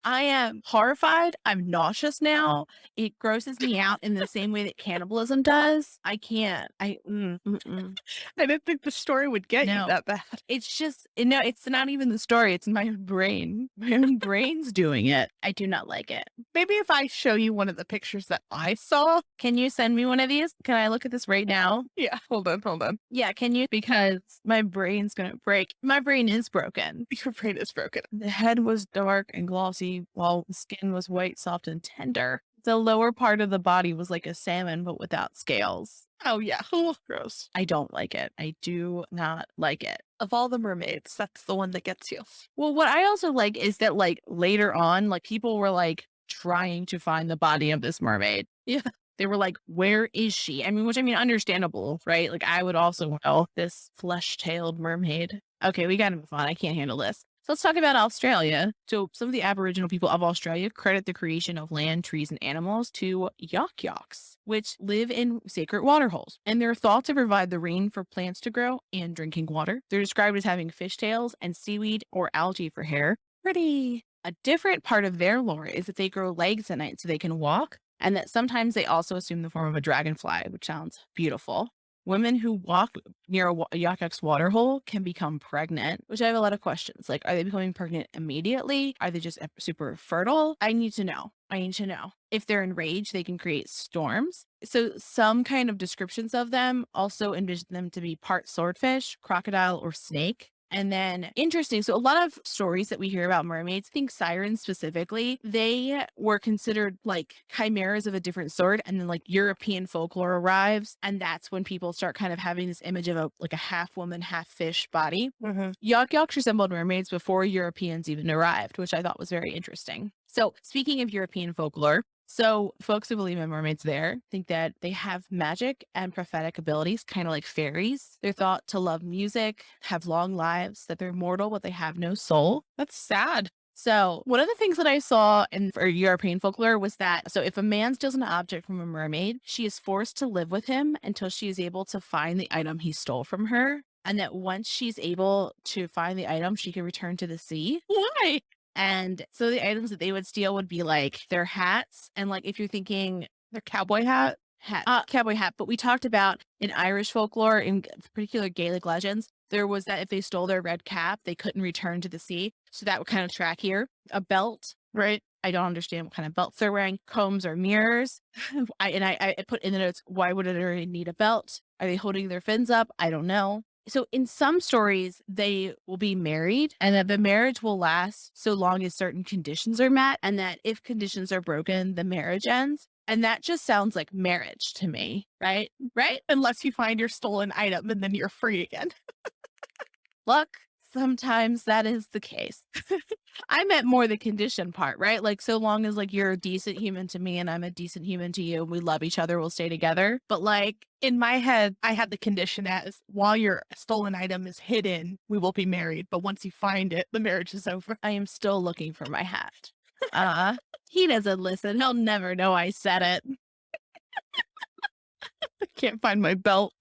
Speaker 2: I am horrified. I'm nauseous now. It grosses me out in the same way that cannibalism does. I can't.
Speaker 3: I didn't think the story would get
Speaker 2: No.
Speaker 3: you that bad.
Speaker 2: It's just, no, it's not even the story. It's my own brain. My own brain's doing it. I do not like it.
Speaker 3: Maybe if I show you one of the pictures that I saw.
Speaker 2: Can you send me one of these? Can I look at this right now?
Speaker 3: Yeah, hold on.
Speaker 2: Yeah, can you? Because my brain's going to break. My brain is broken.
Speaker 3: Your brain is broken.
Speaker 2: The head was dark and glossy, while the skin was white, soft, and tender. The lower part of the body was like a salmon, but without scales.
Speaker 3: Oh, yeah. Oh, gross.
Speaker 2: I don't like it. I do not like it.
Speaker 3: Of all the mermaids, that's the one that gets you.
Speaker 2: Well, what I also like is that like later on, like people were like trying to find the body of this mermaid.
Speaker 3: Yeah.
Speaker 2: They were like, where is she? I mean, understandable, right? Like I would also know this flesh-tailed mermaid. Okay, we got to move on. I can't handle this. So let's talk about Australia. So some of the Aboriginal people of Australia credit the creation of land, trees, and animals to yak-yaks, which live in sacred water holes. And they're thought to provide the rain for plants to grow and drinking water. They're described as having fishtails and seaweed or algae for hair. Pretty. A different part of their lore is that they grow legs at night so they can walk, and that sometimes they also assume the form of a dragonfly, which sounds beautiful. Women who walk near a yak-yak's water hole can become pregnant, which I have a lot of questions. Like, are they becoming pregnant immediately? Are they just super fertile? I need to know. If they're enraged, they can create storms. So some kind of descriptions of them also envision them to be part swordfish, crocodile, or snake. And then interesting. So a lot of stories that we hear about mermaids, I think sirens specifically, they were considered like chimeras of a different sort. And then like European folklore arrives. And that's when people start kind of having this image of a half woman, half fish body.
Speaker 3: Mm-hmm.
Speaker 2: Yak-yaks resembled mermaids before Europeans even arrived, which I thought was very interesting. So speaking of European folklore, so folks who believe in mermaids there think that they have magic and prophetic abilities, kind of like fairies. They're thought to love music, have long lives, that they're mortal, but they have no soul.
Speaker 3: That's sad.
Speaker 2: So one of the things that I saw in European folklore was that, so if a man steals an object from a mermaid, she is forced to live with him until she is able to find the item he stole from her. And that once she's able to find the item, she can return to the sea.
Speaker 3: Why?
Speaker 2: And so the items that they would steal would be like their hats. And like, if you're thinking
Speaker 3: Their cowboy hat? Hat.
Speaker 2: Cowboy hat. But we talked about in Irish folklore, in particular Gaelic legends, there was that if they stole their red cap, they couldn't return to the sea. So that would kind of track here. A belt, right? I don't understand what kind of belts they're wearing. Combs or mirrors. I put in the notes, why would they need a belt? Are they holding their fins up? I don't know. So in some stories, they will be married and that the marriage will last so long as certain conditions are met, and that if conditions are broken, the marriage ends. And that just sounds like marriage to me, right?
Speaker 3: Right? Unless you find your stolen item and then you're free again.
Speaker 2: Look, sometimes that is the case. I meant more the condition part, right? Like, so long as like you're a decent human to me and I'm a decent human to you, and we love each other, we'll stay together.
Speaker 3: But like in my head, I had the condition as while your stolen item is hidden, we will be married. But once you find it, the marriage is over.
Speaker 2: I am still looking for my hat. He doesn't listen. He'll never know I said it.
Speaker 3: I can't find my belt.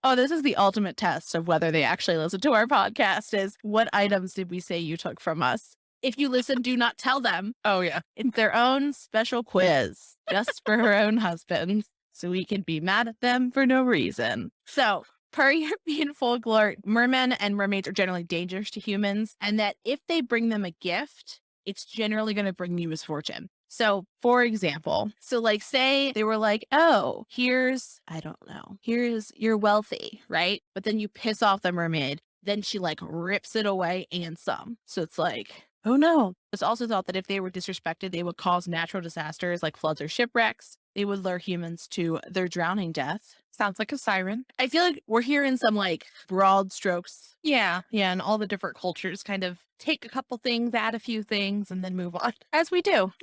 Speaker 2: Oh, this is the ultimate test of whether they actually listen to our podcast is what items did we say you took from us? If you listen, do not tell them.
Speaker 3: Oh, yeah.
Speaker 2: It's their own special quiz just for her own husbands, so we can be mad at them for no reason. So, per European folklore, mermen and mermaids are generally dangerous to humans, and that if they bring them a gift, it's generally going to bring you misfortune. So, for example, like say they were like, oh, here's, I don't know, here's, you're wealthy, right? But then you piss off the mermaid, then she like rips it away and some. So it's like, oh no. It's also thought that if they were disrespected, they would cause natural disasters like floods or shipwrecks. They would lure humans to their drowning death.
Speaker 3: Sounds like a siren.
Speaker 2: I feel like we're hearing some like broad strokes.
Speaker 3: Yeah. Yeah. And all the different cultures kind of take a couple things, add a few things, and then move on.
Speaker 2: As we do.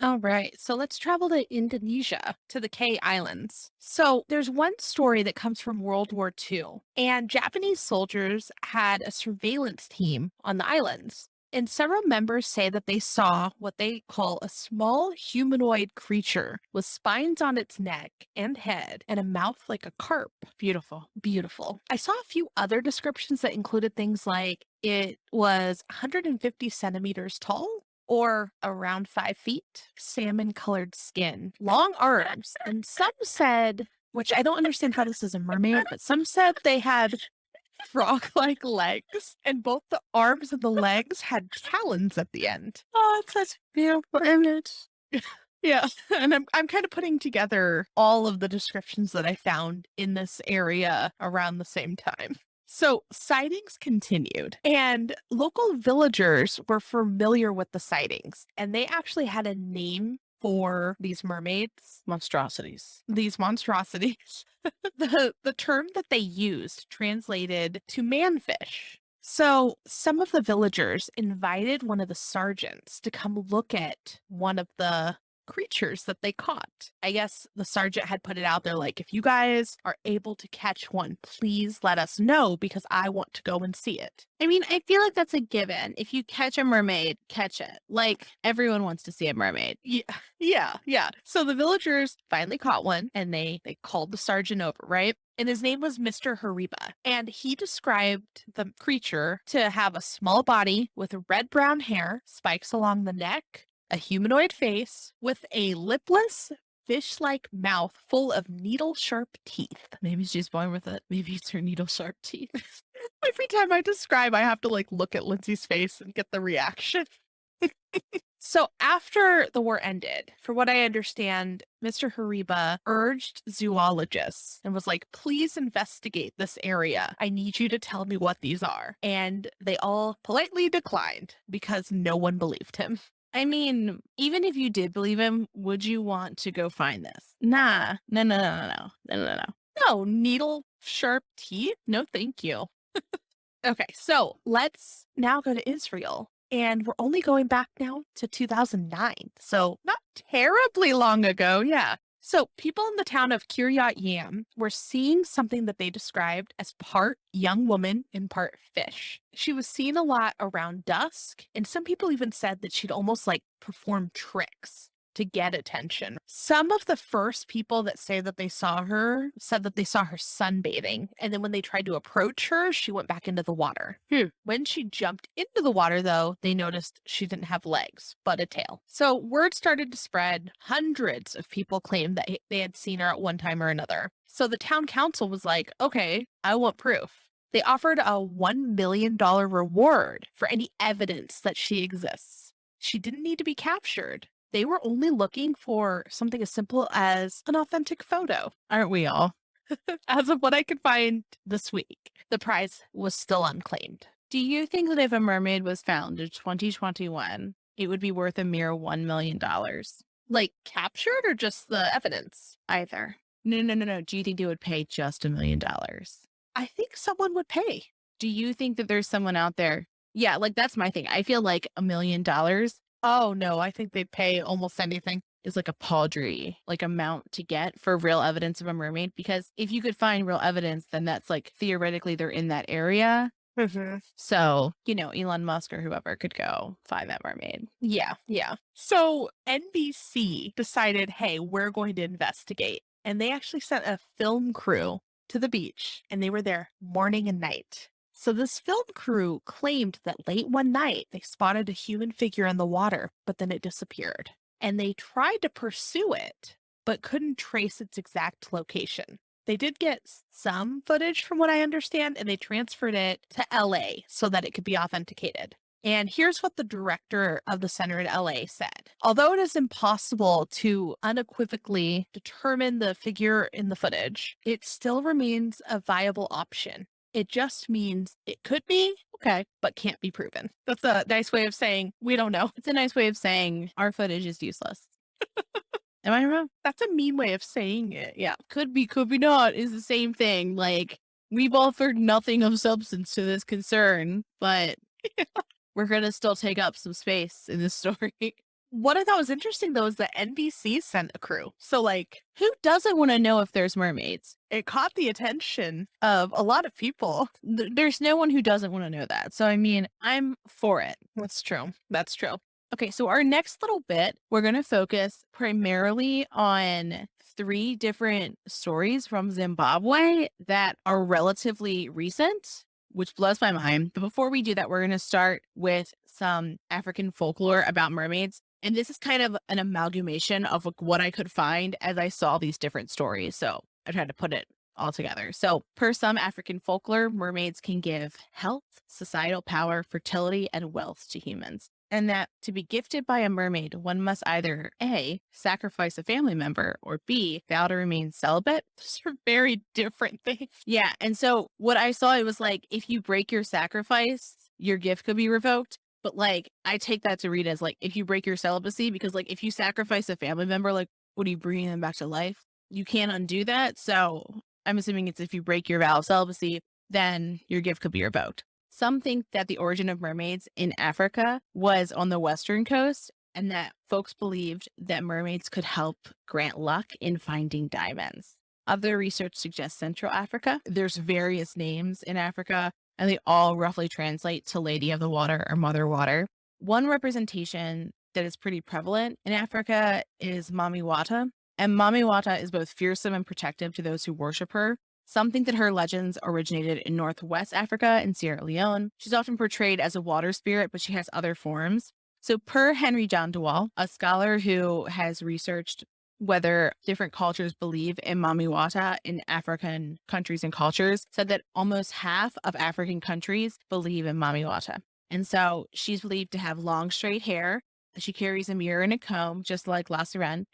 Speaker 3: All right. So let's travel to Indonesia, to the K Islands. So there's one story that comes from World War II, and Japanese soldiers had a surveillance team on the islands. And several members say that they saw what they call a small humanoid creature with spines on its neck and head and a mouth like a carp.
Speaker 2: Beautiful.
Speaker 3: Beautiful. I saw a few other descriptions that included things like it was 150 centimeters tall or around 5 feet, salmon colored skin, long arms. And some said, which I don't understand how this is a mermaid, but some said they had frog-like legs, and both the arms and the legs had talons at the end.
Speaker 2: Oh, it's such a beautiful image.
Speaker 3: Yeah, and I'm kind of putting together all of the descriptions that I found in this area around the same time. So sightings continued, and local villagers were familiar with the sightings, and they actually had a name for these mermaids.
Speaker 2: Monstrosities.
Speaker 3: These monstrosities. The term that they used translated to manfish. So some of the villagers invited one of the sergeants to come look at one of the creatures that they caught. I guess the sergeant had put it out there like, if you guys are able to catch one, please let us know because I want to go and see it.
Speaker 2: I mean, I feel like that's a given. If you catch a mermaid, catch it. Like, everyone wants to see a mermaid.
Speaker 3: Yeah. So the villagers finally caught one, and they called the sergeant over, right? And his name was Mr. Hariba. And he described the creature to have a small body with red-brown hair, spikes along the neck, a humanoid face with a lipless, fish-like mouth full of needle-sharp teeth.
Speaker 2: Maybe she's born with it. Maybe it's her needle-sharp teeth.
Speaker 3: Every time I describe, I have to like look at Lindsay's face and get the reaction. So after the war ended, for what I understand, Mr. Hariba urged zoologists and was like, please investigate this area. I need you to tell me what these are. And they all politely declined because no one believed him.
Speaker 2: I mean, even if you did believe him, would you want to go find this? Nah. No.
Speaker 3: No, needle sharp teeth? No, thank you. Okay, so let's now go to Israel. And we're only going back now to 2009. So not terribly long ago. Yeah. So people in the town of Kiryat Yam were seeing something that they described as part young woman and part fish. She was seen a lot around dusk. And some people even said that she'd almost like perform tricks to get attention. Some of the first people that say that they saw her said that they saw her sunbathing. And then when they tried to approach her, she went back into the water. When she jumped into the water, though, they noticed she didn't have legs, but a tail. So word started to spread. Hundreds of people claimed that they had seen her at one time or another. So the town council was like, okay, I want proof. They offered a $1 million reward for any evidence that she exists. She didn't need to be captured. They were only looking for something as simple as an authentic photo.
Speaker 2: Aren't we all?
Speaker 3: As of what I could find this week, the prize was still unclaimed.
Speaker 2: Do you think that if a mermaid was found in 2021, it would be worth a mere $1 million?
Speaker 3: Like captured or just the evidence?
Speaker 2: Either. No. Do you think they would pay just $1 million?
Speaker 3: I think someone would pay.
Speaker 2: Do you think that there's someone out there? Yeah, like that's my thing. I feel like $1 million
Speaker 3: Oh, no, I think they'd pay almost anything.
Speaker 2: is like a paltry like amount to get for real evidence of a mermaid, because if you could find real evidence, then that's like theoretically they're in that area. So, Elon Musk or whoever could go find that mermaid.
Speaker 3: Yeah. So NBC decided, hey, we're going to investigate. And they actually sent a film crew to the beach, and they were there morning and night. So this film crew claimed that late one night they spotted a human figure in the water, but then it disappeared. And they tried to pursue it, but couldn't trace its exact location. They did get some footage from what I understand, and they transferred it to LA so that it could be authenticated. And here's what the director of the center in LA said. Although it is impossible to unequivocally determine the figure in the footage, it still remains a viable option. It just means it could be, okay, but can't be proven. That's a nice way of saying we don't know.
Speaker 2: It's a nice way of saying our footage is useless. Am I wrong?
Speaker 3: That's a mean way of saying it. Yeah.
Speaker 2: Could be not is the same thing. Like, we've offered nothing of substance to this concern, but we're going to still take up some space in this story.
Speaker 3: What I thought was interesting, though, is that NBC sent a crew. So, like,
Speaker 2: Who doesn't want to know if there's mermaids?
Speaker 3: it caught the attention of a lot of people.
Speaker 2: There's no one who doesn't want to know that. So, I mean, I'm for it.
Speaker 3: That's true. That's true.
Speaker 2: Okay, so our next little bit, we're going to focus primarily on 3 different stories from Zimbabwe that are relatively recent, which blows my mind. But before we do that, we're going to start with some African folklore about mermaids. And this is kind of an amalgamation of like what I could find as I saw these different stories. So I tried to put it all together. So per some African folklore, mermaids can give health, societal power, fertility, and wealth to humans. And that to be gifted by a mermaid, one must either A, sacrifice a family member, or B, vow to remain celibate.
Speaker 3: Those are very different things.
Speaker 2: Yeah. And so what I saw, it was like, if you break your sacrifice, your gift could be revoked. But like, I take that to read as like, if you break your celibacy, because like, if you sacrifice a family member, like, what are you bringing them back to life? You can't undo that. So I'm assuming it's if you break your vow of celibacy, then your gift could be revoked. Some think that the origin of mermaids in Africa was on the western coast, and that folks believed that mermaids could help grant luck in finding diamonds. Other research suggests Central Africa. There's various names in Africa, and they all roughly translate to Lady of the Water or Mother Water. One representation that is pretty prevalent in Africa is Mami Wata, and Mami Wata is both fearsome and protective to those who worship her. Some think that her legends originated in Northwest Africa and Sierra Leone. She's often portrayed as a water spirit, but she has other forms. So per Henry John Dewall, a scholar who has researched whether different cultures believe in Mami Wata in African countries and cultures, said that almost half of African countries believe in Mami Wata. And so she's believed to have long, straight hair. She carries a mirror and a comb, just like La Sirène.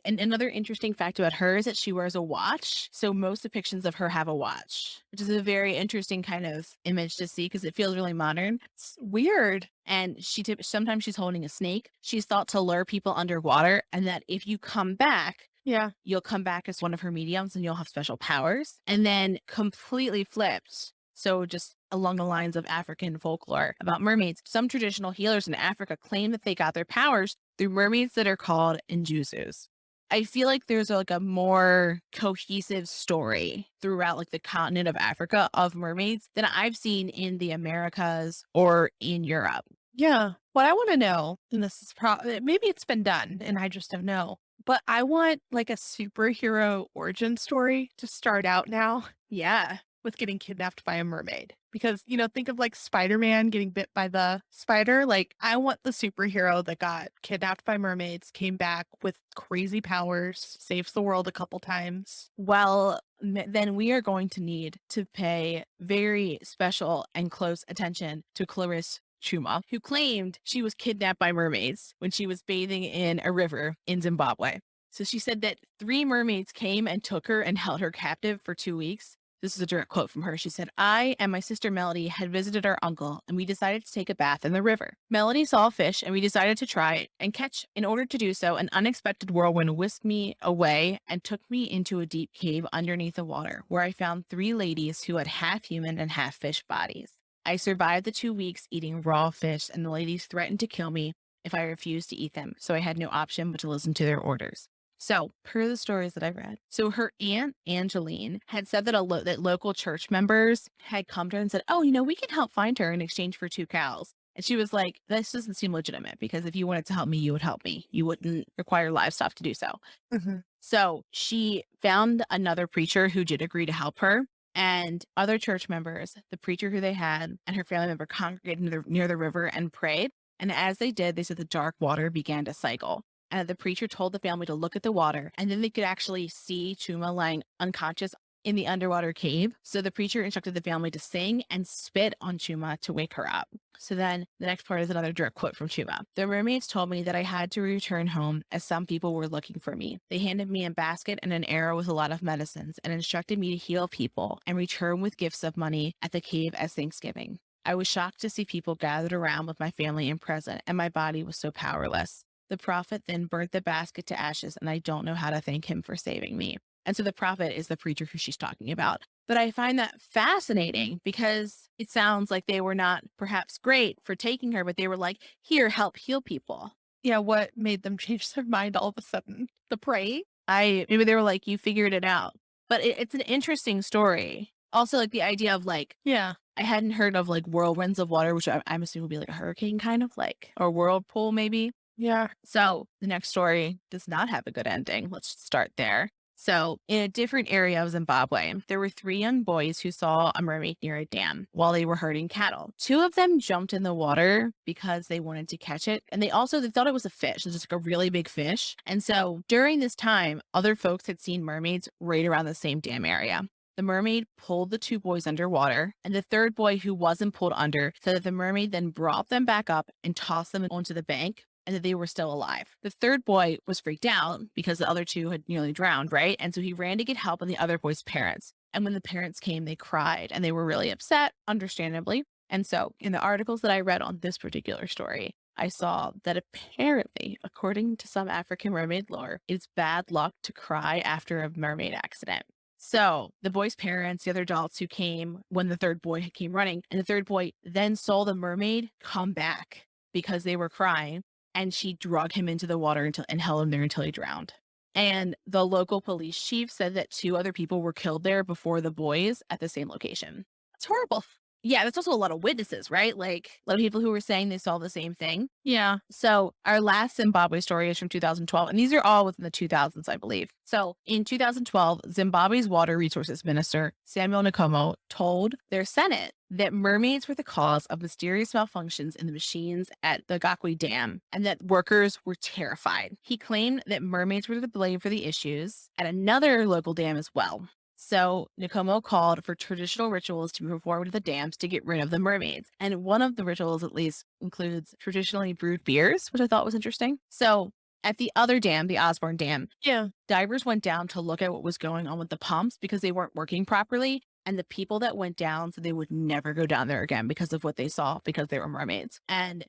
Speaker 2: And another interesting fact about her is that she wears a watch. So most depictions of her have a watch, which is a very interesting kind of image to see because it feels really modern.
Speaker 3: It's weird.
Speaker 2: And sometimes she's holding a snake. She's thought to lure people underwater, and that if you come back, you'll come back as one of her mediums and you'll have special powers. And then completely flipped. So just along the lines of African folklore about mermaids, some traditional healers in Africa claim that they got their powers through mermaids that are called Njuzus. I feel like there's like a more cohesive story throughout like the continent of Africa of mermaids than I've seen in the Americas or in Europe.
Speaker 3: Yeah. What I want to know, and this is maybe it's been done and I just don't know, but I want like a superhero origin story to start out now
Speaker 2: Yeah.
Speaker 3: with getting kidnapped by a mermaid. Because, think of like Spider-Man getting bit by the spider. Like, I want the superhero that got kidnapped by mermaids, came back with crazy powers, saves the world a couple times.
Speaker 2: Well, then we are going to need to pay very special and close attention to Clarisse Chuma, who claimed she was kidnapped by mermaids when she was bathing in a river in Zimbabwe. So she said that 3 mermaids came and took her and held her captive for 2 weeks. This is a direct quote from her. She said, "I and my sister Melody had visited our uncle and we decided to take a bath in the river. Melody saw a fish and we decided to try it and catch. In order to do so, an unexpected whirlwind whisked me away and took me into a deep cave underneath the water where I found 3 ladies who had half human and half fish bodies. I survived the 2 weeks eating raw fish and the ladies threatened to kill me if I refused to eat them. So I had no option but to listen to their orders." So, per the stories that I've read, so her aunt Angeline had said that that local church members had come to her and said, "Oh, we can help find her in exchange for 2 cows." And she was like, "This doesn't seem legitimate because if you wanted to help me, you would help me. You wouldn't require livestock to do so."
Speaker 3: Mhm.
Speaker 2: So she found another preacher who did agree to help her, and other church members, the preacher who they had, and her family member congregated near the river and prayed. And as they did, they said the dark water began to cycle. And the preacher told the family to look at the water, and then they could actually see Chuma lying unconscious in the underwater cave. So the preacher instructed the family to sing and spit on Chuma to wake her up. So then the next part is another direct quote from Chuma. "The mermaids told me that I had to return home as some people were looking for me. They handed me a basket and an arrow with a lot of medicines and instructed me to heal people and return with gifts of money at the cave as Thanksgiving. I was shocked to see people gathered around with my family and present, and my body was so powerless. The prophet then burnt the basket to ashes, and I don't know how to thank him for saving me." And so the prophet is the preacher who she's talking about. But I find that fascinating because it sounds like they were not perhaps great for taking her, but they were like, "Here, help heal people."
Speaker 3: Yeah, what made them change their mind all of a sudden? The prey?
Speaker 2: Maybe they were like, "You figured it out." But it's an interesting story. Also, like the idea of like,
Speaker 3: Yeah.
Speaker 2: I hadn't heard of like whirlwinds of water, which I'm assuming would be like a hurricane kind of like, or whirlpool maybe.
Speaker 3: Yeah.
Speaker 2: So the next story does not have a good ending. Let's start there. So, in a different area of Zimbabwe, there were 3 young boys who saw a mermaid near a dam while they were herding cattle. 2 of them jumped in the water because they wanted to catch it. And they thought it was a fish. It was just like a really big fish. And so during this time, other folks had seen mermaids right around the same dam area. The mermaid pulled the 2 boys underwater, and the 3rd boy who wasn't pulled under said that the mermaid then brought them back up and tossed them onto the bank and that they were still alive. The 3rd boy was freaked out because the other 2 had nearly drowned, right? And so he ran to get help and the other boy's parents. And when the parents came, they cried and they were really upset, understandably. And so in the articles that I read on this particular story, I saw that apparently, according to some African mermaid lore, it's bad luck to cry after a mermaid accident. So the boy's parents, the other adults who came when the 3rd boy came running, and the 3rd boy then saw the mermaid come back because they were crying, and she dragged him into the water and held him there until he drowned. And the local police chief said that 2 other people were killed there before the boys at the same location.
Speaker 3: It's horrible.
Speaker 2: Yeah, that's also a lot of witnesses, right? Like a lot of people who were saying they saw the same thing.
Speaker 3: Yeah.
Speaker 2: So our last Zimbabwe story is from 2012, and these are all within the 2000s, I believe. So in 2012, Zimbabwe's water resources minister, Samuel Nkomo, told their Senate that mermaids were the cause of mysterious malfunctions in the machines at the Gakwe Dam and that workers were terrified. He claimed that mermaids were to blame for the issues at another local dam as well. So Nkomo called for traditional rituals to be performed at the dams to get rid of the mermaids. And one of the rituals, at least, includes traditionally brewed beers, which I thought was interesting. So at the other dam, the Osborne Dam,
Speaker 3: Yeah.
Speaker 2: divers went down to look at what was going on with the pumps because they weren't working properly. And the people that went down said they would never go down there again because of what they saw, because they were mermaids. And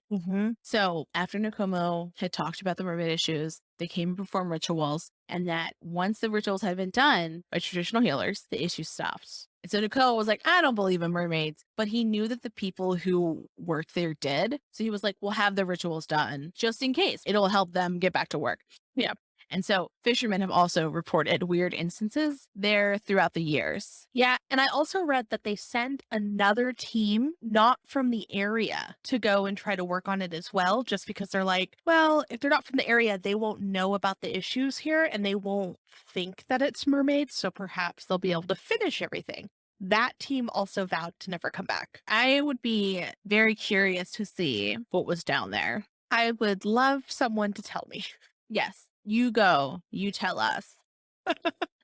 Speaker 2: so after Nkomo had talked about the mermaid issues, they came and performed rituals, and that once the rituals had been done by traditional healers, the issue stopped. And so Nkomo was like, "I don't believe in mermaids," but he knew that the people who worked there did. So he was like, "We'll have the rituals done just in case. It'll help them get back to work."
Speaker 3: Yeah.
Speaker 2: And so fishermen have also reported weird instances there throughout the years.
Speaker 3: Yeah. And I also read that they send another team, not from the area, to go and try to work on it as well, just because they're like, well, if they're not from the area, they won't know about the issues here and they won't think that it's mermaids. So perhaps they'll be able to finish everything. That team also vowed to never come back.
Speaker 2: I would be very curious to see what was down there.
Speaker 3: I would love someone to tell me.
Speaker 2: Yes, you go, you tell us.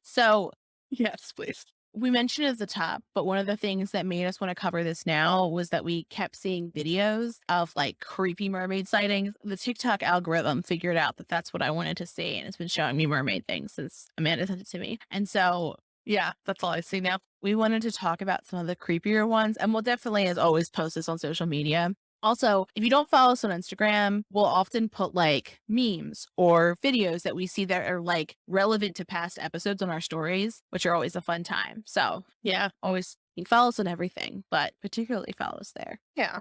Speaker 2: So
Speaker 3: Yes, please.
Speaker 2: we mentioned it at the top, but one of the things that made us want to cover this now was that we kept seeing videos of like creepy mermaid sightings. The TikTok algorithm figured out that that's what I wanted to see, and it's been showing me mermaid things since Amanda sent it to me. And so
Speaker 3: Yeah, that's all I see now.
Speaker 2: we wanted to talk about some of the creepier ones, and we'll definitely, as always, post this on social media. Also, if you don't follow us on Instagram, we'll often put like memes or videos that we see that are like relevant to past episodes on our stories, which are always a fun time. So
Speaker 3: Yeah.
Speaker 2: always you can follow us on everything, but particularly follow us there.
Speaker 3: Yeah.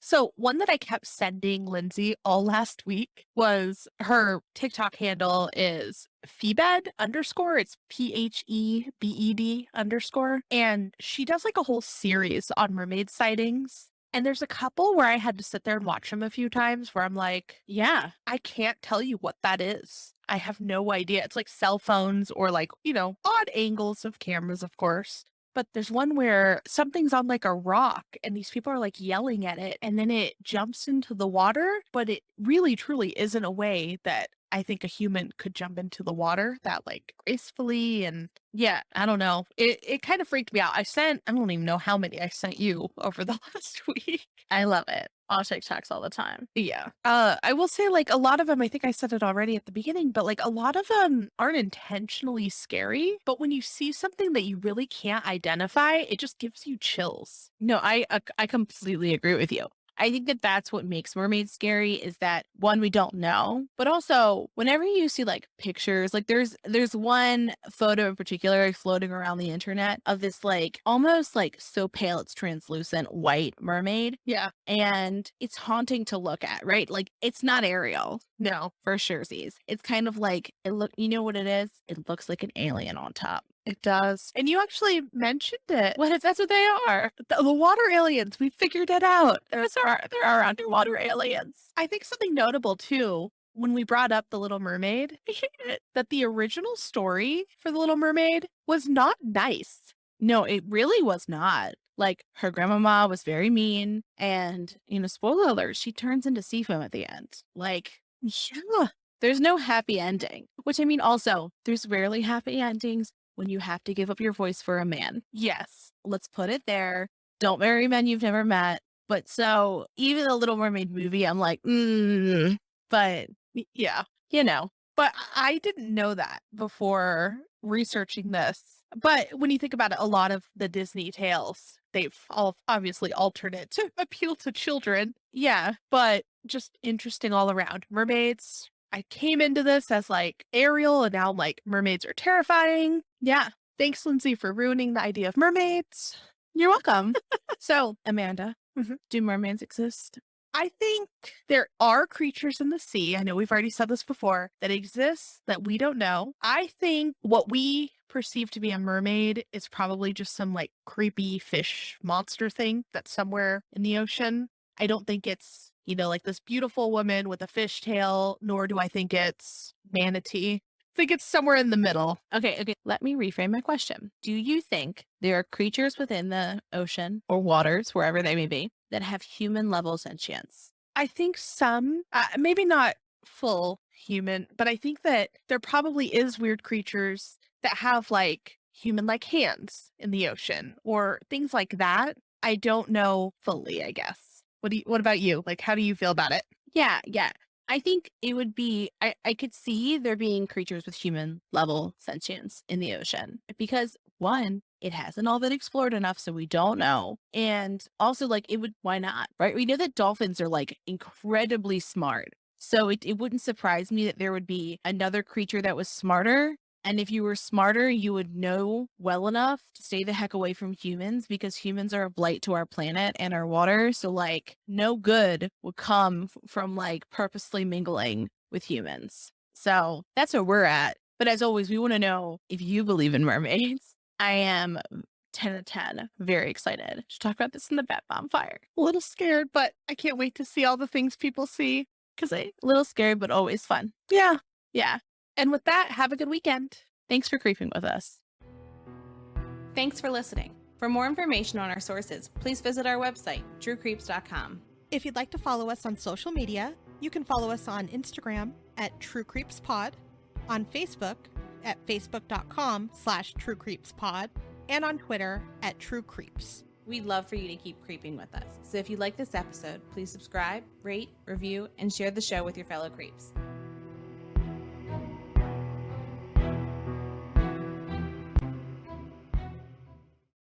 Speaker 3: So one that I kept sending Lindsay all last week was her TikTok handle is Phebed _ It's PHEBED _. And she does like a whole series on mermaid sightings. And there's a couple where I had to sit there and watch them a few times where I'm like,
Speaker 2: Yeah.
Speaker 3: I can't tell you what that is. I have no idea. It's like cell phones or like, odd angles of cameras, of course. But there's one where something's on like a rock and these people are like yelling at it and then it jumps into the water, but it really truly isn't a way that I think a human could jump into the water that like gracefully. And yeah, I don't know. It kind of freaked me out. I don't even know how many I sent you over the last week.
Speaker 2: I love it. On TikToks all the time.
Speaker 3: Yeah. I will say like a lot of them, I think I said it already at the beginning, but like a lot of them aren't intentionally scary. But when you see something that you really can't identify, it just gives you chills.
Speaker 2: No, I completely agree with you. I think that that's what makes mermaids scary is that one, we don't know, but also whenever you see like pictures, like there's one photo in particular like, floating around the internet of this like almost like so pale it's translucent white mermaid.
Speaker 3: Yeah.
Speaker 2: And it's haunting to look at, right? Like it's not Ariel
Speaker 3: No.
Speaker 2: for surezies. It's kind of like you know what it is? It looks like an alien on top.
Speaker 3: It does. And you actually mentioned it.
Speaker 2: What if that's what they are?
Speaker 3: The water aliens. We figured it out.
Speaker 2: There are underwater aliens.
Speaker 3: I think something notable too, when we brought up The Little Mermaid, that the original story for The Little Mermaid was not nice.
Speaker 2: No, it really was not. Like her grandmama was very mean and, spoiler alert, she turns into sea foam at the end. Like,
Speaker 3: Yeah.
Speaker 2: there's no happy ending, which I mean, also there's rarely happy endings when you have to give up your voice for a man.
Speaker 3: Yes.
Speaker 2: Let's put it there. Don't marry men you've never met. But so even the Little Mermaid movie, I'm like, but
Speaker 3: Yeah.
Speaker 2: you
Speaker 3: But I didn't know that before researching this. But when you think about it, a lot of the Disney tales, they've all obviously altered it to appeal to children.
Speaker 2: yeah.
Speaker 3: But just interesting all around. Mermaids. I came into this as like Ariel, and now I'm like, mermaids are terrifying.
Speaker 2: Yeah.
Speaker 3: Thanks, Lindsay, for ruining the idea of mermaids.
Speaker 2: You're welcome. So, Amanda,
Speaker 3: Mhm.
Speaker 2: do mermaids exist?
Speaker 3: I think there are creatures in the sea. I know we've already said this before that exist that we don't know. I think what we perceive to be a mermaid is probably just some like creepy fish monster thing that's somewhere in the ocean. I don't think it's, like this beautiful woman with a fish tail, nor do I think it's manatee. I think it's somewhere in the middle.
Speaker 2: Okay. Let me reframe my question. Do you think there are creatures within the ocean or waters, wherever they may be, that have human level sentience?
Speaker 3: I think some, maybe not full human, but I think that there probably is weird creatures that have like human-like hands in the ocean or things like that. I don't know fully, I guess. What about you? Like, how do you feel about it?
Speaker 2: Yeah. I think it would be, I could see there being creatures with human level sentience in the ocean because one, it hasn't all been explored enough, so we don't know. And also like why not, right? We know that dolphins are like incredibly smart. So it wouldn't surprise me that there would be another creature that was smarter. And if you were smarter, you would know well enough to stay the heck away from humans because humans are a blight to our planet and our water. So like no good would come from like purposely mingling with humans. So that's where we're at. But as always, we want to know if you believe in mermaids. I am 10 out of 10. Very excited to talk about this in the Bat Bonfire.
Speaker 3: A little scared, but I can't wait to see all the things people see.
Speaker 2: A little scary, but always fun.
Speaker 3: Yeah.
Speaker 2: Yeah.
Speaker 3: And with that, have a good weekend.
Speaker 2: Thanks for creeping with us.
Speaker 5: Thanks for listening. For more information on our sources, please visit our website, truecreeps.com.
Speaker 1: If you'd like to follow us on social media, you can follow us on Instagram at TrueCreepsPod, on Facebook at facebook.com/TrueCreepsPod, and on Twitter at TrueCreeps.
Speaker 5: We'd love for you to keep creeping with us. So if you like this episode, please subscribe, rate, review, and share the show with your fellow creeps.